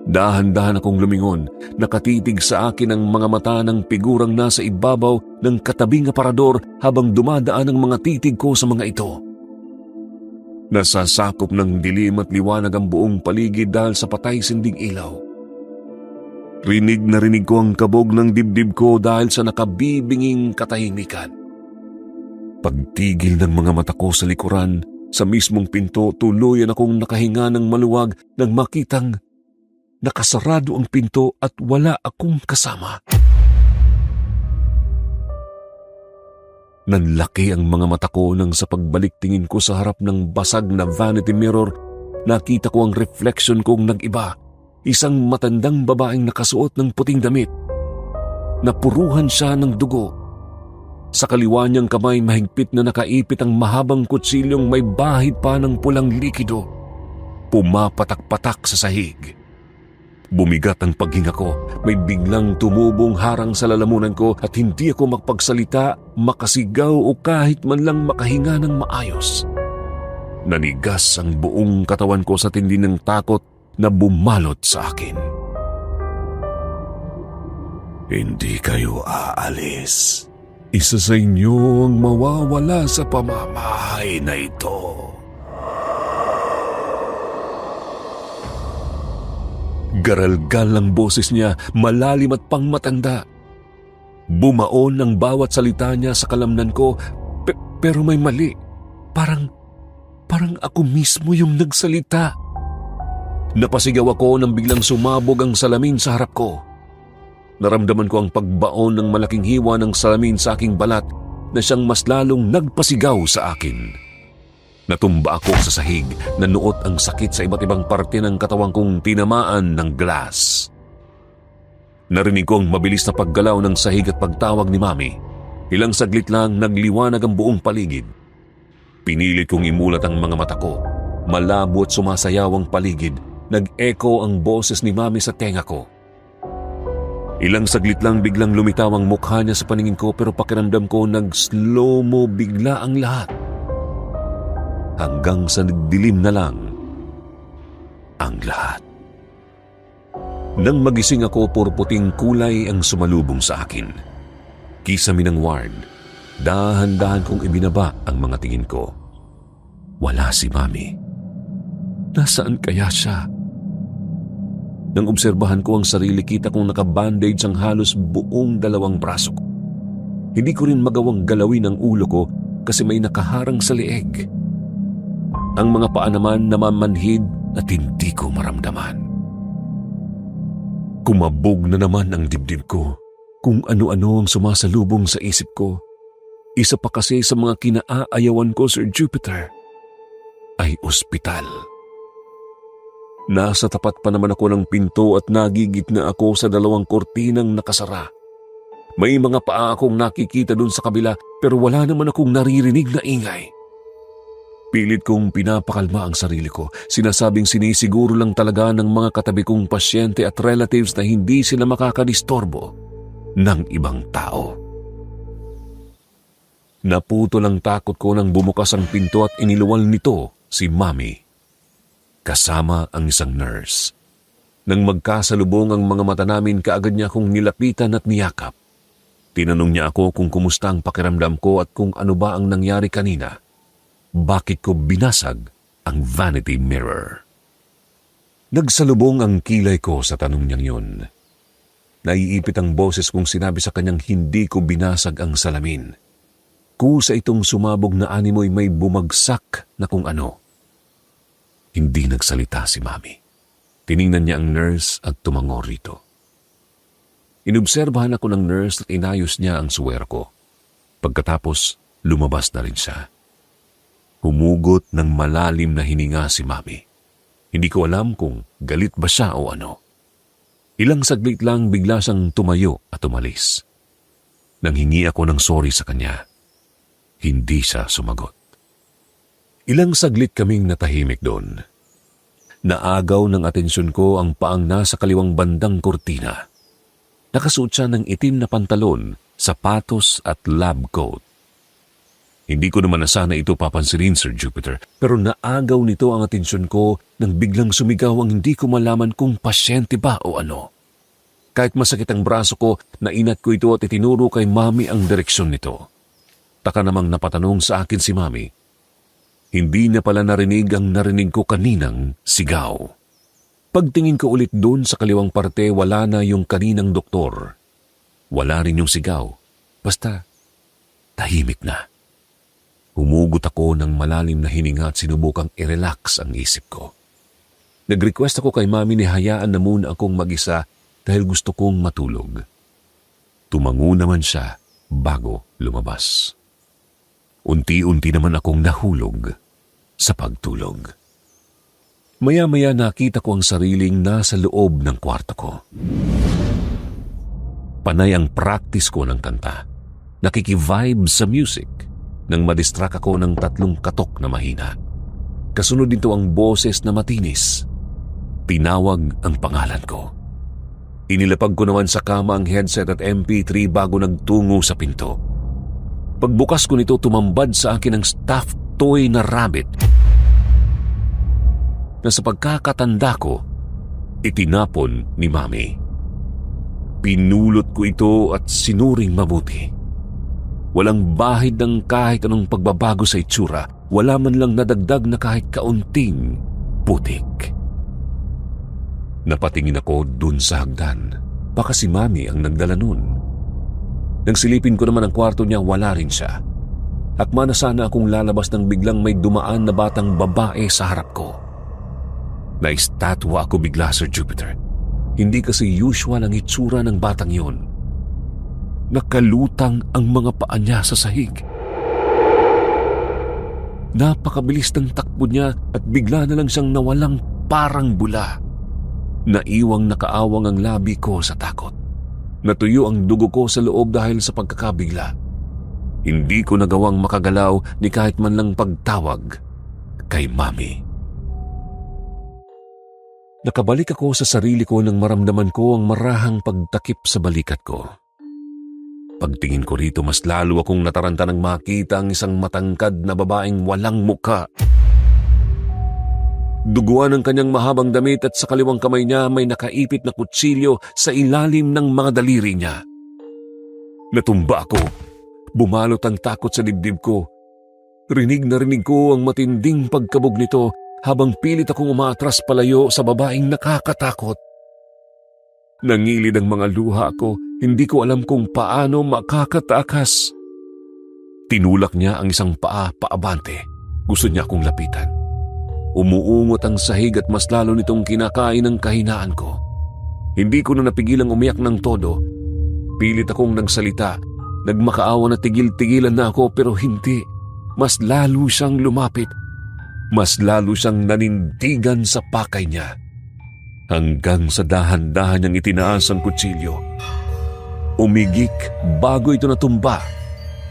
Dahan-dahan akong lumingon, nakatitig sa akin ang mga mata ng figurang nasa ibabaw ng katabing aparador habang dumadaan ang mga titig ko sa mga ito. Nasasakop ng dilim at liwanag ang buong paligid dahil sa patay-sinding ilaw. Rinig na rinig ko ang kabog ng dibdib ko dahil sa nakabibinging katahimikan. Pagtigil ng mga mata ko sa likuran, sa mismong pinto, tuluyan akong nakahinga ng maluwag nang makitang nakasarado ang pinto at wala akong kasama. Nanlaki ang mga mata ko nang sa pagbalik tingin ko sa harap ng basag na vanity mirror, nakita ko ang reflection kong nag-iba. Isang matandang babaeng nakasuot ng puting damit. Napuruhan siya ng dugo. Sa kaliwa niyang kamay, mahigpit na nakaipit ang mahabang kutsilyong may bahid pa ng pulang likido. Pumapatak-patak sa sahig. Bumigat ang paghinga ko. May biglang tumubong harang sa lalamunan ko at hindi ako makapagsalita, makasigaw o kahit man lang makahinga ng maayos. Nanigas ang buong katawan ko sa tindi ng takot na bumalot sa akin. Hindi kayo aalis. Isa sa inyo ang mawawala sa pamamahay na ito. Garalgal ang boses niya, malalim at pangmatanda. Bumaon ang bawat salita niya sa kalamnan ko, Pero may mali. Parang ako mismo yung nagsalita. Napasigaw ako nang biglang sumabog ang salamin sa harap ko. Naramdaman ko ang pagbaon ng malaking hiwa ng salamin sa aking balat na siyang mas lalong nagpasigaw sa akin. Natumba ako sa sahig, nanuot ang sakit sa iba't ibang parte ng katawan kong tinamaan ng glass. Narinig ko ang mabilis na paggalaw ng sahig at pagtawag ni Mami. Ilang saglit lang nagliwanag ang buong paligid. Pinilit kong imulat ang mga mata ko. Malabo at sumasayaw ang paligid. Nag-echo ang boses ni Mami sa tenga ko. Ilang saglit lang biglang lumitaw ang mukha niya sa paningin ko pero pakiramdam ko nag-slow-mo bigla ang lahat. Hanggang sa nagdilim na lang ang lahat. Nang magising ako, puro puting kulay ang sumalubong sa akin. Kisame ng ward, dahan-dahan kong ibinaba ang mga tingin ko. Wala si Mami. Nasaan kaya siya? Nang obserbahan ko ang sarili, kita kong nakabandage ang halos buong dalawang braso ko. Hindi ko rin magawang galawin ang ulo ko kasi may nakaharang sa leeg. Ang mga paa naman namamanhid at hindi ko maramdaman. Kumabog na naman ang dibdib ko. Kung ano-ano ang sumasalubong sa isip ko. Isa pa kasi sa mga kinaayawan ko, Sir Jupiter, ay ospital. Nasa tapat pa naman ako ng pinto at nagigitna ako sa dalawang kortinang nakasara. May mga paa akong nakikita dun sa kabila pero wala naman akong naririnig na ingay. Pilit kong pinapakalma ang sarili ko. Sinasabing sinisiguro lang talaga ng mga katabi kong pasyente at relatives na hindi sila makakadistorbo ng ibang tao. Naputo lang takot ko nang bumukas ang pinto at iniluwal nito si Mami. Kasama ang isang nurse. Nang magkasalubong ang mga mata namin, kaagad niya akong nilapitan at niyakap. Tinanong niya ako kung kumusta ang pakiramdam ko at kung ano ba ang nangyari kanina. Bakit ko binasag ang vanity mirror? Nagsalubong ang kilay ko sa tanong niyang yun. Naiipit ang boses kong sinabi sa kanyang hindi ko binasag ang salamin. Kusa itong sumabog na animoy may bumagsak na kung ano. Hindi nagsalita si Mami. Tiningnan niya ang nurse at tumango rito. Inobserbahan ako ng nurse at inayos niya ang suwer ko. Pagkatapos, lumabas na rin siya. Humugot ng malalim na hininga si Mami. Hindi ko alam kung galit ba siya o ano. Ilang saglit lang bigla siyang tumayo at umalis. Nanghingi ako ng sorry sa kanya. Hindi siya sumagot. Ilang saglit kaming natahimik doon. Naagaw ng atensyon ko ang paang nasa kaliwang bandang kurtina. Nakasuot siya ng itim na pantalon, sapatos at lab coat. Hindi ko naman na sana ito papansinin, Sir Jupiter, pero naagaw nito ang atensyon ko nang biglang sumigaw ang hindi ko malaman kung pasyente ba o ano. Kahit masakit ang braso ko, nainat ko ito at itinuro kay Mami ang direksyon nito. Taka namang napatanong sa akin si Mami. Hindi na pala narinig ang narinig ko kaninang sigaw. Pagtingin ko ulit doon sa kaliwang parte, wala na yung kaninang doktor. Wala rin yung sigaw. Basta, tahimik na. Humugot ako ng malalim na hininga at sinubukang i-relax ang isip ko. Nag-request ako kay Mami ni hayaan na muna akong mag-isa dahil gusto kong matulog. Tumango naman siya bago lumabas. Unti-unti naman akong nahulog sa pagtulog. Maya-maya nakita ko ang sariling nasa loob ng kwarto ko. Panay ang practice ko ng kanta. Nakikivibe sa music nang madistract ako ng 3 katok na mahina. Kasunod dito ang boses na matinis. Tinawag ang pangalan ko. Inilapag ko naman sa kama ang headset at MP3 bago nagtungo sa pinto. Pagbukas ko nito, tumambad sa akin ang stuffed toy na rabbit na sa pagkakatanda ko, itinapon ni Mami. Pinulot ko ito at sinuring mabuti. Walang bahid ng kahit anong pagbabago sa itsura. Wala man lang nadagdag na kahit kaunting putik. Napatingin ako dun sa hagdan. Baka si Mami ang nagdala nun. Nang silipin ko naman ang kwarto niya, wala rin siya. Akma na sana akong lalabas nang biglang may dumaan na batang babae sa harap ko. Naistatwa ako bigla, Sir Jupiter. Hindi kasi usual ang itsura ng batang yon. Nakalutang ang mga paa niya sa sahig. Napakabilis ng takbo niya at bigla na lang siyang nawalang parang bula. Naiwang nakaawang ang labi ko sa takot. Natuyo ang dugo ko sa loob dahil sa pagkakabigla. Hindi ko nagawang makagalaw ni kahit man lang pagtawag kay Mami. Nakabalik ako sa sarili ko nang maramdaman ko ang marahang pagtakip sa balikat ko. Pagtingin ko rito, mas lalo akong nataranta nang makita ang isang matangkad na babaeng walang muka. Duguan ang kanyang mahabang damit at sa kaliwang kamay niya may nakaipit na kutsilyo sa ilalim ng mga daliri niya. Natumba ako. Bumalot ang takot sa dibdib ko. Rinig na rinig ko ang matinding pagkabog nito habang pilit akong umatras palayo sa babaeng nakakatakot. Nangilid ang mga luha ko, hindi ko alam kung paano makakatakas. Tinulak niya ang isang paa paabante. Gusto niya akong lapitan. Umuungot ang sahig at mas lalo nitong kinakain ang kahinaan ko. Hindi ko na napigilang umiyak ng todo. Pilit akong nagsalita. Nagmakaawa na tigil-tigilan na ako pero hindi. Mas lalo siyang lumapit. Mas lalo siyang nanindigan sa pakay niya. Hanggang sa dahan-dahan niyang itinaas ang kutsilyo. Umigik bago ito natumba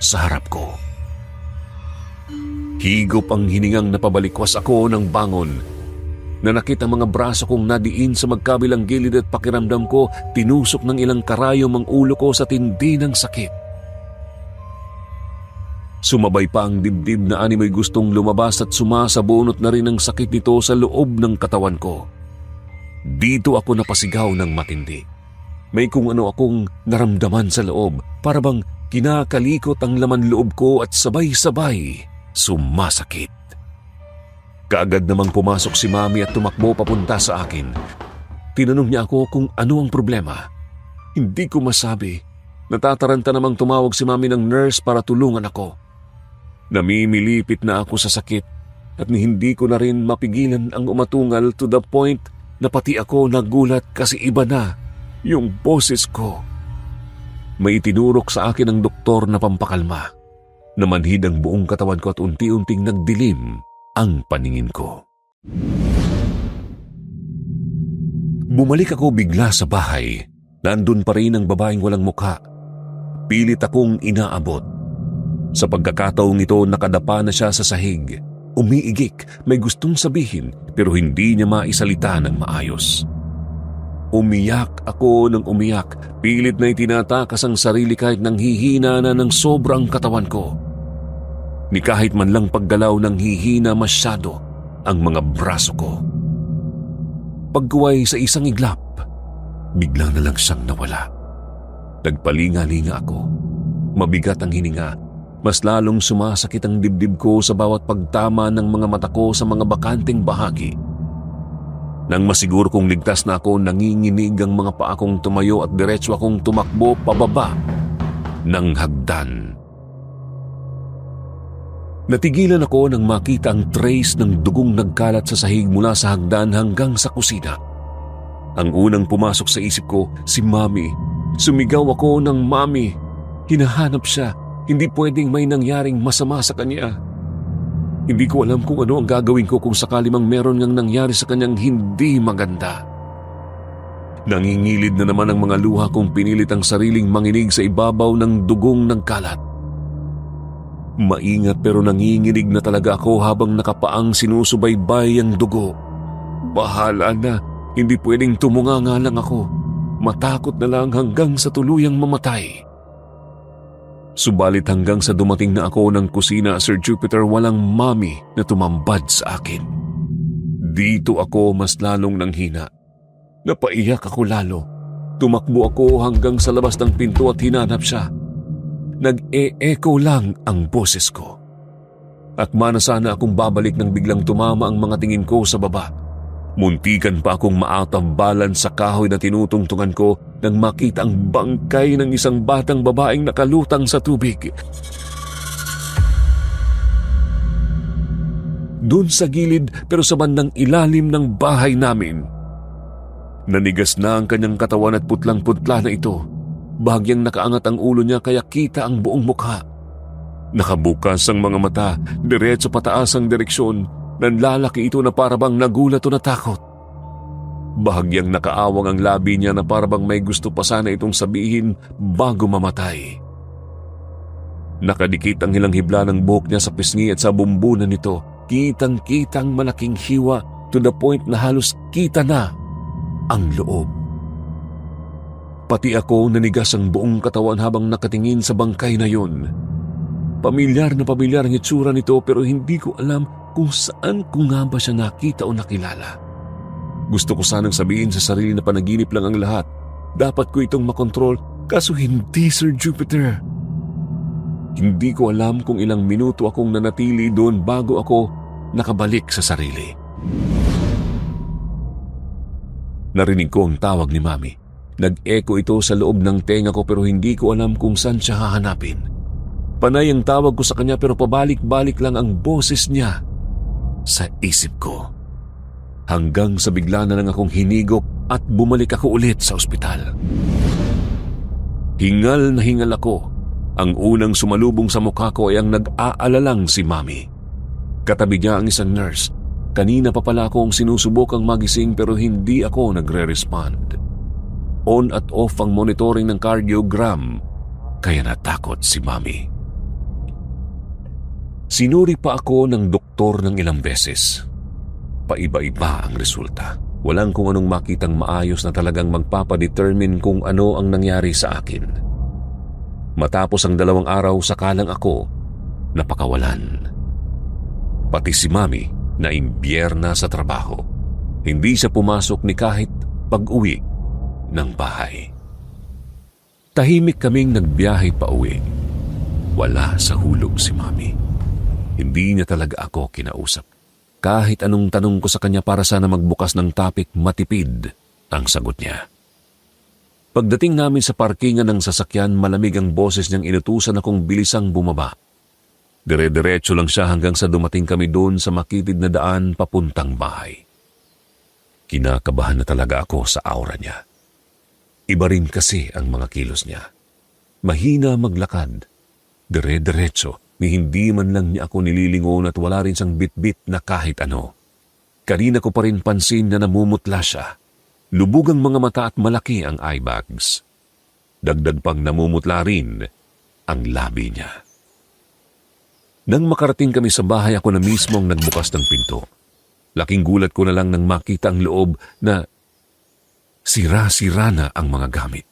sa harap ko. Higop ang hiningang napabalikwas ako ng bangon. Nanakit ang mga braso kong nadiin sa magkabilang gilid at pakiramdam ko tinusok ng ilang karayom ang ulo ko sa tindi ng sakit. Sumabay pa ang dibdib na animoy gustong lumabas at sumasabunot na rin ang sakit nito sa loob ng katawan ko. Dito ako napasigaw ng matindi. May kung ano akong naramdaman sa loob, para bang kinakalikot ang laman loob ko at sabay-sabay sumasakit. Kaagad namang pumasok si Mami at tumakbo papunta sa akin. Tinanong niya ako kung ano ang problema. Hindi ko masabi. Natataranta namang tumawag si Mami ng nurse para tulungan ako. Namimilipit na ako sa sakit at hindi ko na rin mapigilan ang umatungal to the point na pati ako nagulat kasi iba na yung boses ko. May itinurok sa akin ng doktor na pampakalma. Namanhid ang buong katawan ko at unti-unting nagdilim ang paningin ko. Bumalik ako bigla sa bahay. Nandun pa rin ang babaeng walang mukha. Pilit akong inaabot. Sa pagkakataong ito, nakadapa na siya sa sahig. Umiigik, may gustong sabihin pero hindi niya maisalita ng maayos. Umiyak ako ng umiyak. Pilit na itinatakas ang sarili kahit nang hihina na ng sobrang katawan ko. Ni kahit man lang paggalaw nang hihina masyado ang mga braso ko. Pagkuway sa isang iglap, biglang na lang siyang nawala. Nagpalinga-linga ako. Mabigat ang hininga. Mas lalong sumasakit ang dibdib ko sa bawat pagtama ng mga mata ko sa mga bakanting bahagi. Nang masiguro kong ligtas na ako, nanginginig ang mga paa kong tumayo at diretso akong tumakbo pababa ng hagdan. Natigilan ako nang makita ang trace ng dugong nagkalat sa sahig mula sa hagdan hanggang sa kusina. Ang unang pumasok sa isip ko, si Mami. Sumigaw ako ng Mami. Hinahanap siya. Hindi pwedeng may nangyaring masama sa kanya. Hindi ko alam kung ano ang gagawin ko kung sakali mang meron ngang nangyari sa kanyang hindi maganda. Nangingilid na naman ang mga luha kong pinilit ang sariling manginig sa ibabaw ng dugong nagkalat. Maingat pero nanginginig na talaga ako habang nakapaang sinusubaybay ang dugo. Bahala na, hindi pwedeng tumunganga lang ako. Matakot na lang hanggang sa tuluyang mamatay. Subalit hanggang sa dumating na ako ng kusina, Sir Jupiter, walang Mami na tumambad sa akin. Dito ako mas lalong nanghina. Napaiyak ako lalo. Tumakbo ako hanggang sa labas ng pinto at hinanap siya. Nag-e-echo lang ang boses ko. Akma na sana akong babalik nang biglang tumama ang mga tingin ko sa baba. Muntikan pa akong maatambalan sa kahoy na tinutungtungan ko nang makita ang bangkay ng isang batang babaeng nakalutang sa tubig. Doon sa gilid pero sa bandang ilalim ng bahay namin. Nanigas na ang kanyang katawan at putlang-putla na ito. Bahagyang nakaangat ang ulo niya kaya kita ang buong mukha. Nakabukas ang mga mata, diretso pataas ang direksyon. Nanlalaki ito na parabang nagulat o natakot. Bahagyang nakaawang ang labi niya na parabang may gusto pa sana itong sabihin bago mamatay. Nakadikit ang ilang hibla ng buhok niya sa pisngi at sa bumbunan nito. Kitang-kitang malaking hiwa to the point na halos kita na ang loob. Pati ako nanigas ang buong katawan habang nakatingin sa bangkay na yun. Pamilyar na pamilyar ang itsura nito pero hindi ko alam kung saan ko nga ba siya nakita o nakilala. Gusto ko sanang sabihin sa sarili na panaginip lang ang lahat. Dapat ko itong makontrol, kaso hindi, Sir Jupiter. Hindi ko alam kung ilang minuto akong nanatili doon bago ako nakabalik sa sarili. Narinig ko ang tawag ni Mami. Nag-echo ito sa loob ng tenga ko pero hindi ko alam kung saan siya hahanapin. Panay ang tawag ko sa kanya pero pabalik-balik lang ang boses niya sa isip ko. Hanggang sa bigla na lang akong hinigop at bumalik ako ulit sa ospital. Hingal na hingal ako. Ang unang sumalubong sa mukha ko ay ang nag-aalalang si Mami. Katabi niya ang isang nurse. Kanina pa pala akong sinusubukang magising pero hindi ako nagre-respond. On at off ang monitoring ng cardiogram, kaya natakot si Mami. Sinuri pa ako ng doktor ng ilang beses. Paiba-iba ang resulta. Walang kung anong makitang maayos na talagang magpapadetermine kung ano ang nangyari sa akin. Matapos ang 2 araw, sakalang ako napakawalan. Pati si Mami na imbyerna sa trabaho. Hindi siya pumasok ni kahit pag-uwi ng bahay. Tahimik kaming nagbiyahe pa uwi. Wala sa hulog si Mami. Hindi niya talaga ako kinausap. Kahit anong tanong ko sa kanya para sana magbukas ng topic, matipid ang sagot niya. Pagdating namin sa parkingan ng sasakyan, malamig ang boses niyang inutusan akong bilisang bumaba. Dire-diretso lang siya hanggang sa dumating kami doon sa makitid na daan papuntang bahay. Kinakabahan na talaga ako sa aura niya. Iba rin kasi ang mga kilos niya. Mahina maglakad, dire-diretso, ni hindi man lang niya ako nililingon at wala rin siyang bit-bit na kahit ano. Kanina ko pa rin pansin na namumutla siya. Lubog ang mga mata at malaki ang eye bags. Dagdag pang namumutla rin ang labi niya. Nang makarating kami sa bahay, ako na mismong nagbukas ng pinto. Laking gulat ko na lang nang makita ang loob na sira-sira na ang mga gamit.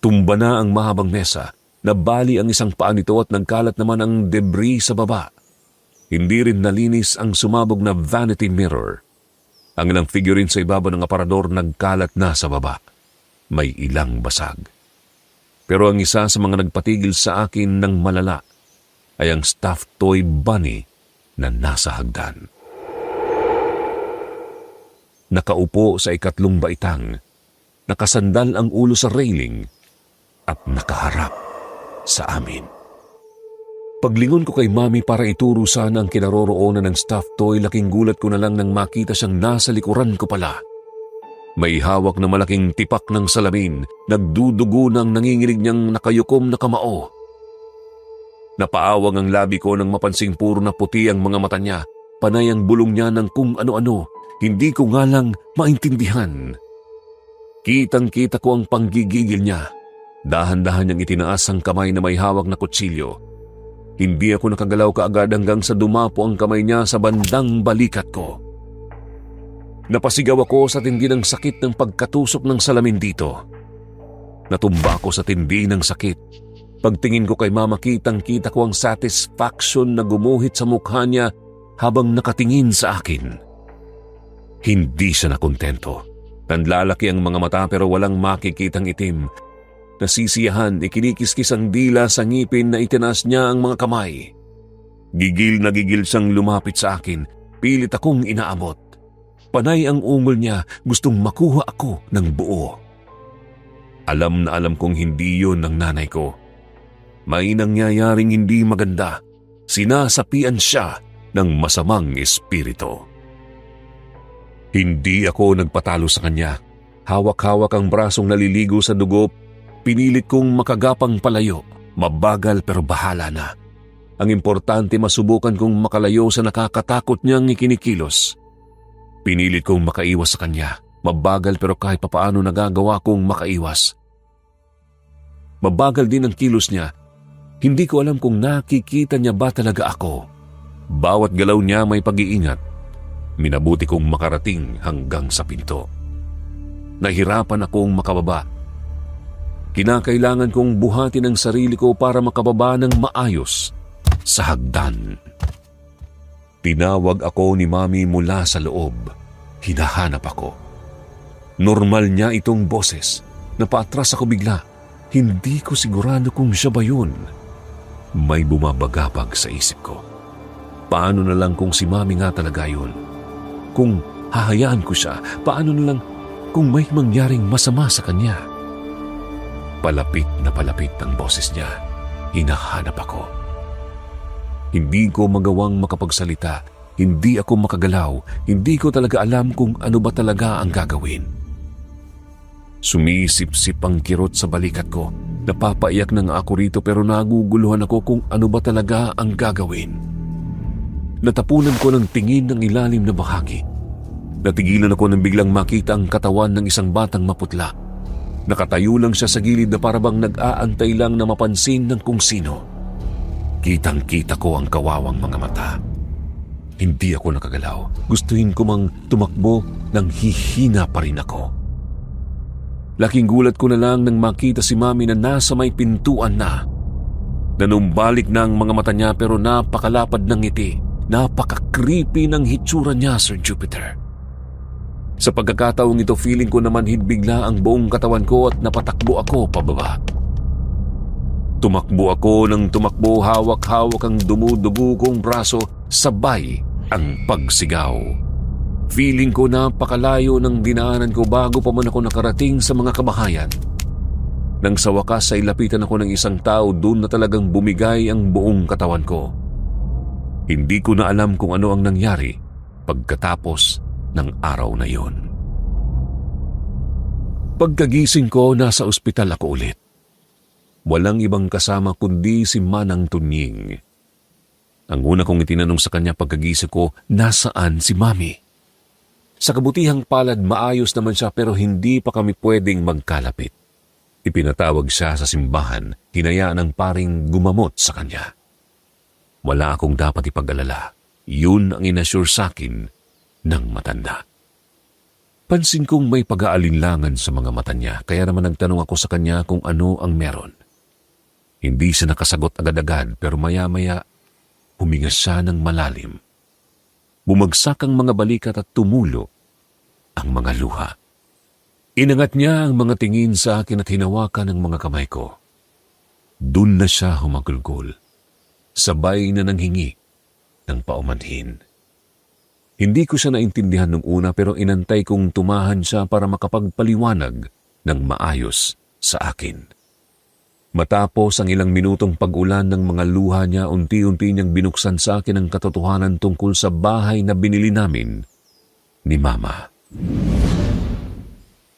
Tumba na ang mahabang mesa, nabali ang isang paa nito at nagkalat naman ang debris sa baba. Hindi rin nalinis ang sumabog na vanity mirror. Ang ilang figurine sa ibabaw ng aparador nagkalat na sa baba. May ilang basag. Pero ang isa sa mga nagpatigil sa akin ng malala ay ang stuffed toy bunny na nasa hagdan. Nakaupo sa 3 baitang, nakasandal ang ulo sa railing at nakaharap sa amin. Paglingon ko kay Mami para ituro sana ang kinaroroonan ng stuffed toy, laking gulat ko na lang nang makita siyang nasa likuran ko pala. May hawak na malaking tipak ng salamin, nagdudugo ng nanginginig niyang nakayukom na kamao. Napaawang ang labi ko nang mapansing puro na puti ang mga mata niya, panay ang bulong niya ng kung ano-ano, hindi ko nga lang maintindihan. Kitang-kita ko ang panggigigil niya. Dahan-dahan niyang itinaas ang kamay na may hawak na kutsilyo. Hindi ako nakagalaw kaagad hanggang sa dumapo ang kamay niya sa bandang balikat ko. Napasigaw ako sa tindi ng sakit ng pagkatusok ng salamin dito. Natumba ako sa tindi ng sakit. Pagtingin ko kay Mama, kitang-kita ko ang satisfaction na gumuhit sa mukha niya habang nakatingin sa akin. Hindi siya nakontento. Nanlalaki ang mga mata pero walang makikitang itim. Nasisiyahan, ikinikiskis ang dila sa ngipin na itinaas niya ang mga kamay. Gigil na gigil siyang lumapit sa akin. Pilit akong inaabot. Panay ang ungol niya, gustong makuha ako ng buo. Alam na alam kong hindi yun ng nanay ko. May nangyayaring hindi maganda. Sinasapian siya ng masamang espiritu. Hindi ako nagpatalo sa kanya. Hawak-hawak ang brasong naliligo sa dugo. Pinilit kong makagapang palayo. Mabagal pero bahala na. Ang importante masubukan kong makalayo sa nakakatakot niyang ikinikilos. Pinilit kong makaiwas sa kanya. Mabagal pero kahit papaano nagagawa kong makaiwas. Mabagal din ang kilos niya. Hindi ko alam kung nakikita niya ba talaga ako. Bawat galaw niya may pag-iingat. Minabuti kong makarating hanggang sa pinto. Nahirapan akong makababa. Kinakailangan kong buhatin ang sarili ko para makababa ng maayos sa hagdan. Tinawag ako ni Mami mula sa loob. Hinahanap ako. Normal niya itong boses. Napaatras ako bigla. Hindi ko sigurado kung siya ba yun. May bumabagabag sa isip ko. Paano na lang kung si Mami nga talaga yun? Kung hahayaan ko siya, paano na lang kung may mangyaring masama sa kanya? Palapit na palapit ang boses niya. Hinahanap ako. Hindi ko magawang makapagsalita. Hindi ako makagalaw. Hindi ko talaga alam kung ano ba talaga ang gagawin. Sumisip-sip ang kirot sa balikat ko. Napapaiyak na nga ako rito pero naguguluhan ako kung ano ba talaga ang gagawin. Natapunan ko ng tingin ng ilalim na bahagi. Natigilan ako nang biglang makita ang katawan ng isang batang maputla. Nakatayo lang siya sa gilid na parabang nag-aantay lang na mapansin ng kung sino. Kitang-kita ko ang kawawang mga mata. Hindi ako nakagalaw. Gustuhin ko mang tumakbo nang hihina pa rin ako. Laking gulat ko na lang nang makita si Mami na nasa may pintuan na. Nanumbalik na ang mga mata niya pero napakalapad ng ngiti. Napaka-creepy ng hitsura niya, Sir Jupiter. Sa pagkakataong ito, feeling ko naman bigla ang buong katawan ko at napatakbo ako pababa. Tumakbo ako ng tumakbo, hawak-hawak ang dumudugo kong braso, sabay ang pagsigaw. Feeling ko napakalayo ng dinaanan ko bago pa man ako nakarating sa mga kabahayan. Nang sa wakas ay lapitan ako ng isang tao, doon na talagang bumigay ang buong katawan ko. Hindi ko na alam kung ano ang nangyari pagkatapos ng araw na yon. Pagkagising ko, nasa ospital ako ulit. Walang ibang kasama kundi si Manang Tunying. Ang una kong itinanong sa kanya pagkagising ko, nasaan si Mami? Sa kabutihang palad, maayos naman siya pero hindi pa kami pwedeng magkalapit. Ipinatawag siya sa simbahan, hinayaan ng paring gumamot sa kanya. Wala akong dapat ipag-alala. Yun ang inassure sa akin ng matanda. Pansin kong may pag-aalinlangan sa mga mata niya, kaya naman nagtanong ako sa kanya kung ano ang meron. Hindi siya nakasagot agad-agad pero maya-maya huminga siya ng malalim. Bumagsak ang mga balikat at tumulo ang mga luha. Inangat niya ang mga tingin sa akin at hinawakan ang mga kamay ko. Doon na siya humagulgol. Sabay na nanghingi ng paumanhin. Hindi ko siya naintindihan nung una pero inantay kong tumahan siya para makapagpaliwanag ng maayos sa akin. Matapos ang ilang minutong pag-ulan ng mga luha niya, unti-unti niyang binuksan sa akin ang katotohanan tungkol sa bahay na binili namin ni Mama.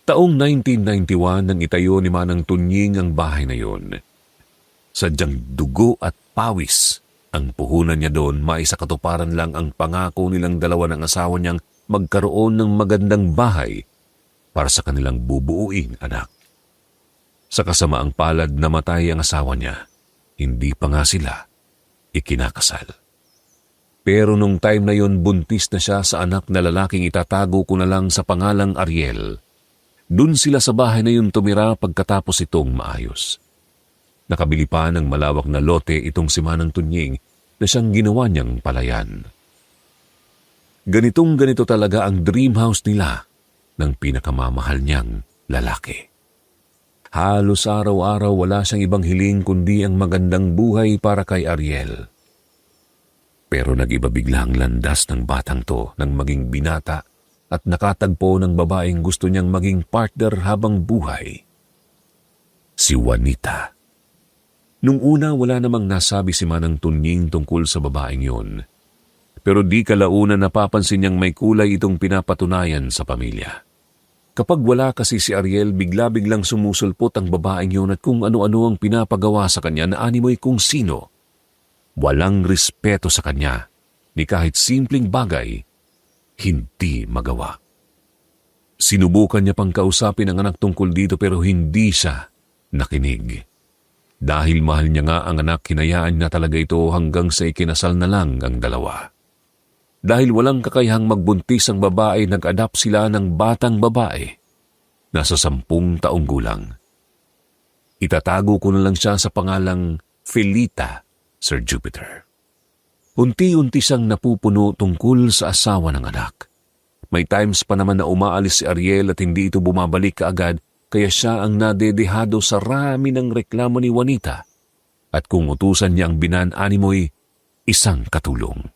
Taong 1991 nang itayo ni Manang Tunying ang bahay na yon. Sadyang dugo at pawis ang puhunan niya doon, maisakatuparan lang ang pangako nilang dalawa ng asawa niyang magkaroon ng magandang bahay para sa kanilang bubuuing anak. Sa kasamaang palad, namatay ang asawa niya. Hindi pa nga sila ikinakasal. Pero nung time na yon, buntis na siya sa anak na lalaking itatago ko na lang sa pangalang Ariel. Doon sila sa bahay na yun tumira pagkatapos itong maayos. Nakabili pa ng malawak na lote itong si Manang Tunying na siyang ginawa niyang palayan. Ganito talaga ang dream house nila ng pinakamamahal niyang lalaki. Halos araw-araw wala siyang ibang hiling kundi ang magandang buhay para kay Ariel. Pero nag-iba bigla ang landas ng batang to nang maging binata at nakatagpo ng babaeng gusto niyang maging partner habang buhay. Si Juanita. Nung una wala namang nasabi si Manang Tunying tungkol sa babaeng yon. Pero di kalaunan napapansin niyang may kulay itong pinapatunayan sa pamilya. Kapag wala kasi si Ariel, bigla-biglang sumusulpot ang babaeng yun at kung ano-ano ang pinapagawa sa kanya na animoy kung sino. Walang respeto sa kanya, ni kahit simpleng bagay, hindi magawa. Sinubukan niya pang kausapin ang anak tungkol dito pero hindi siya nakinig. Dahil mahal niya nga ang anak, hinayaan niya talaga ito hanggang sa ikinasal na lang ang dalawa. Dahil walang kakayahang magbuntis ang babae, nag-adapt sila ng batang babae. Nasa 10 taong gulang. Itatago ko na lang siya sa pangalang Felita, Sir Jupiter. Unti-unti siyang napupuno tungkol sa asawa ng anak. May times pa naman na umaalis si Ariel at hindi ito bumabalik kaagad, kaya siya ang nadedehado sa rami ng reklamo ni Juanita. At kung utusan niya ang binan-animoy, isang katulong.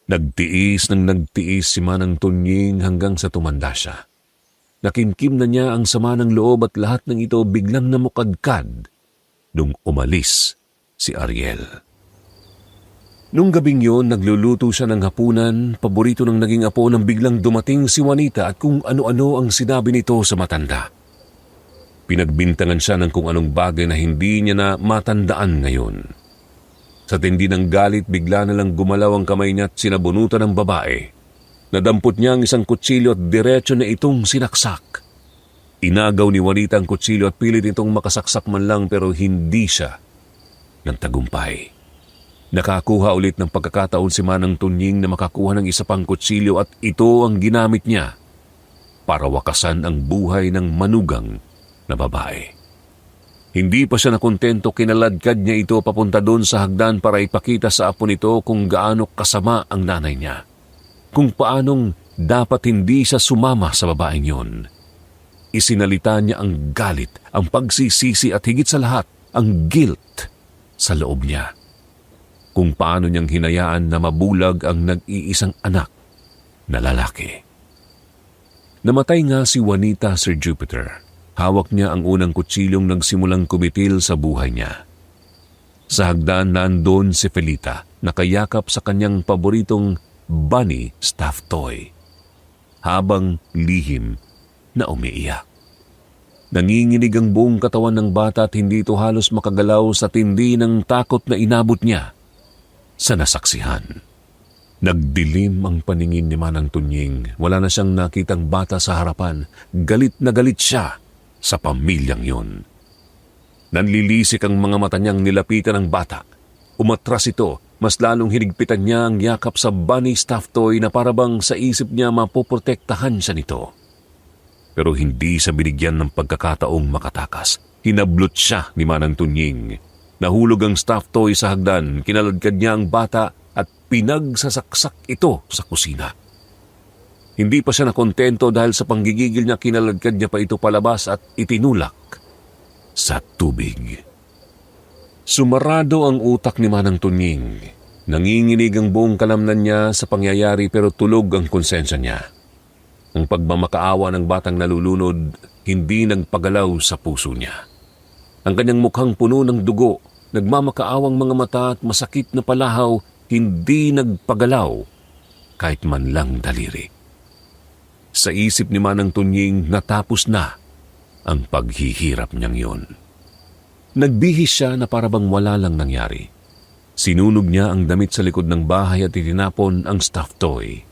Nagtiis ng nagtiis si Manang Tunying hanggang sa tumanda siya. Nakimkim na niya ang sama ng loob at lahat ng ito biglang namukadkad nung umalis si Ariel. Nung gabing yun, nagluluto siya ng hapunan, paborito ng naging apo nang biglang dumating si Juanita at kung ano-ano ang sinabi nito sa matanda. Pinagbintangan siya ng kung anong bagay na hindi niya na matandaan ngayon. Sa tindi ng galit, bigla na lang gumalaw ang kamay niya at sinabunutan ng babae. Nadampot niya ang isang kutsilyo at diretso na itong sinaksak. Inagaw ni Juanita ang kutsilyo at pilit itong makasaksak man lang pero hindi siya ng tagumpay. Nakakuha ulit ng pagkakataon si Manang Tunying na makakuha ng isa pang kutsilyo at ito ang ginamit niya para wakasan ang buhay ng manugang na babae. Hindi pa siya nakontento, kinaladkad niya ito papunta doon sa hagdan para ipakita sa apo nito kung gaano kasama ang nanay niya. Kung paanong dapat hindi siya sumama sa babaeng yon. Isinalita niya ang galit, ang pagsisisi at higit sa lahat, ang guilt sa loob niya. Kung paano niyang hinayaan na mabulag ang nag-iisang anak na lalaki. Namatay nga si Juanita, Sir Jupiter. Hawak niya ang unang kutsilyong nagsimulang kumitil sa buhay niya. Sa hagdan nandoon si Felita, nakayakap sa kanyang paboritong bunny stuffed toy, habang lihim na umiiyak. Nanginginig ang buong katawan ng bata at hindi ito halos makagalaw sa tindi ng takot na inabot niya sa nasaksihan. Nagdilim ang paningin ni Manang Tunying. Wala na siyang nakitang bata sa harapan. Galit na galit siya sa pamilyang yun. Nanlilisik ang mga mata niyang nilapitan ng bata. Umatras ito, mas lalong hinigpitan niya ang yakap sa bunny stuffed toy na parabang sa isip niya mapoprotektahan siya nito. Pero hindi siya binigyan ng pagkakataong makatakas. Hinablot siya ni Manang Tunying. Nahulog ang stuffed toy sa hagdan, kinaladkad niya ang bata at pinagsasaksak ito sa kusina. Hindi pa siya nakontento dahil sa panggigigil niya, kinaladkad niya pa ito palabas at itinulak sa tubig. Sumarado ang utak ni Manang Tunying. Nanginginig ang buong kalamnan niya sa pangyayari pero tulog ang konsensya niya. Ang pagmamakaawa ng batang nalulunod hindi nagpagalaw sa puso niya. Ang kanyang mukhang puno ng dugo, nagmamakaawang mga mata at masakit na palahaw hindi nagpagalaw kahit man lang daliri. Sa isip ni Manang Tunying, natapos na ang paghihirap niyang yun. Nagbihis siya na parabang wala lang nangyari. Sinunog niya ang damit sa likod ng bahay at itinapon ang stuffed toy.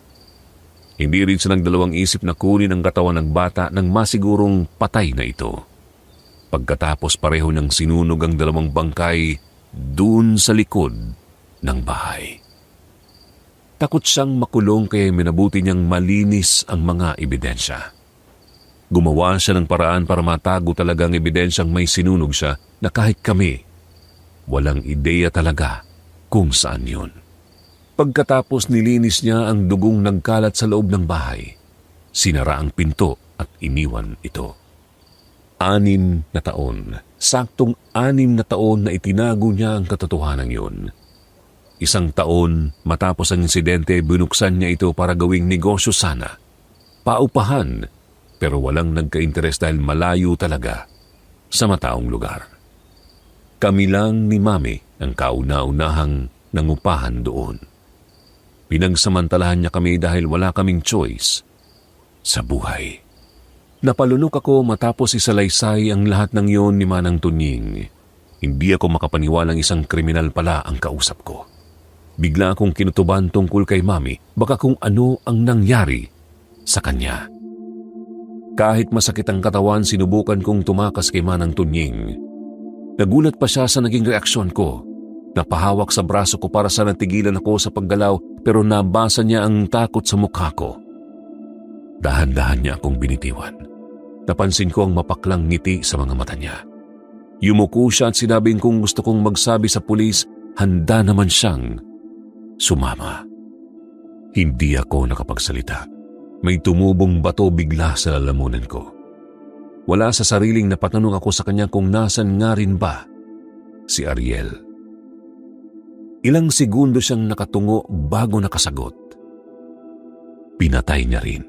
Hindi rin siya nagdalawang isip na kunin ang katawan ng bata nang masigurong patay na ito. Pagkatapos pareho niyang sinunog ang dalawang bangkay dun sa likod ng bahay. Takot siyang makulong kaya minabuti niyang malinis ang mga ebidensya. Gumawa siya ng paraan para matago talaga ang ebidensyang may sinunog siya na kahit kami, walang ideya talaga kung saan yun. Pagkatapos nilinis niya ang dugong nagkalat sa loob ng bahay, sinara ang pinto at iniwan ito. 6 na taon, saktong 6 na taon na itinago niya ang katotohanan yun. 1 taon matapos ang insidente, binuksan niya ito para gawing negosyo sana. Paupahan, pero walang nagka-interes dahil malayo talaga sa mataong lugar. Kami lang ni Mami ang kauna-unahang nangupahan doon. Pinagsamantalahan niya kami dahil wala kaming choice sa buhay. Napalunok ako matapos isalaysay ang lahat ng iyon ni Manang Tunying. Hindi ako makapaniwalang isang kriminal pala ang kausap ko. Bigla akong kinutuban tungkol kay Mami, baka kung ano ang nangyari sa kanya. Kahit masakit ang katawan, sinubukan kong tumakas kay Manang Tunying. Nagulat pa siya sa naging reaksyon ko. Napahawak sa braso ko para sa natigilan ako sa paggalaw, pero nabasa niya ang takot sa mukha ko. Dahan-dahan niya akong binitiwan. Napansin ko ang mapaklang ngiti sa mga mata niya. Yumuko siya at sinabing kung gusto kong magsabi sa pulis, handa naman siyang sumama. Hindi ako nakapagsalita. May tumubong bato bigla sa lalamunan ko. Wala sa sariling napatanong ako sa kanya kung nasan nga rin ba si Ariel. Ilang segundo siyang nakatungo bago nakasagot. Pinatay niya rin.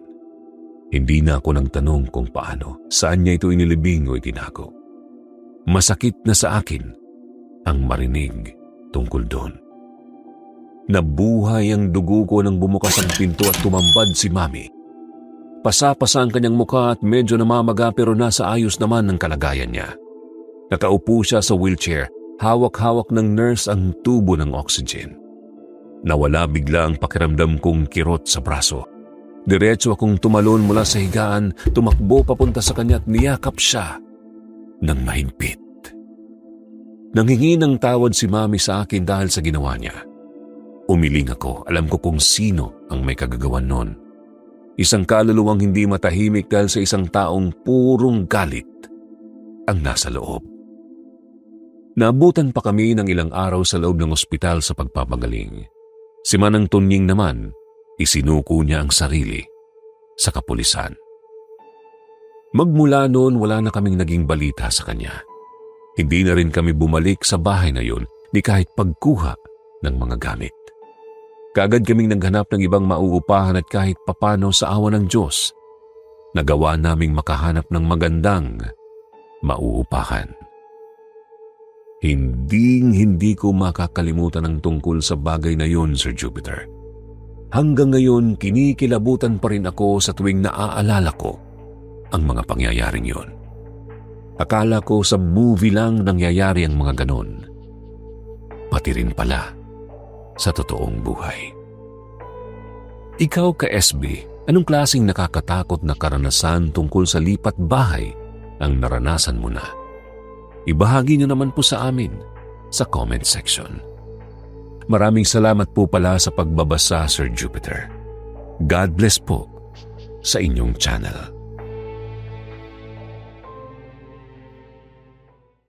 Hindi na ako nagtanong kung paano, saan niya ito inilibing o itinago. Masakit na sa akin ang marinig tungkol doon. Nabuhay ang dugo ko nang bumukas ang pinto at tumambad si Mami. Pasa-pasa ang kanyang mukha at medyo namamaga pero nasa ayos naman ang kalagayan niya. Nakaupo siya sa wheelchair, hawak-hawak ng nurse ang tubo ng oxygen. Nawala bigla ang pakiramdam kong kirot sa braso. Diretso akong tumalon mula sa higaan, tumakbo papunta sa kanya at niyakap siya ng mahigpit. Nanghingi ng tawad si Mami sa akin dahil sa ginawa niya. Umiling ako, alam ko kung sino ang may kagagawan noon. Isang kaluluwang hindi matahimik dahil sa isang taong purong galit ang nasa loob. Naabutan pa kami ng ilang araw sa loob ng ospital sa pagpapagaling. Si Manang Tunying naman, isinuko niya ang sarili sa kapulisan. Magmula noon wala na kaming naging balita sa kanya. Hindi na rin kami bumalik sa bahay na yun ni kahit pagkuha ng mga gamit. Kaagad kaming naghanap ng ibang mauupahan at kahit papano sa awa ng Diyos, nagawa naming makahanap ng magandang mauupahan. Hindi ko makakalimutan ang tungkol sa bagay na yun, Sir Jupiter. Hanggang ngayon, kinikilabutan pa rin ako sa tuwing naaalala ko ang mga pangyayaring yun. Akala ko sa movie lang nangyayari ang mga ganon. Pati rin pala sa totoong buhay. Ikaw ka-SB, anong klaseng nakakatakot na karanasan tungkol sa lipat bahay ang naranasan mo na? Ibahagi niyo naman po sa amin sa comment section. Maraming salamat po pala sa pagbabasa, Sir Jupiter. God bless po sa inyong channel.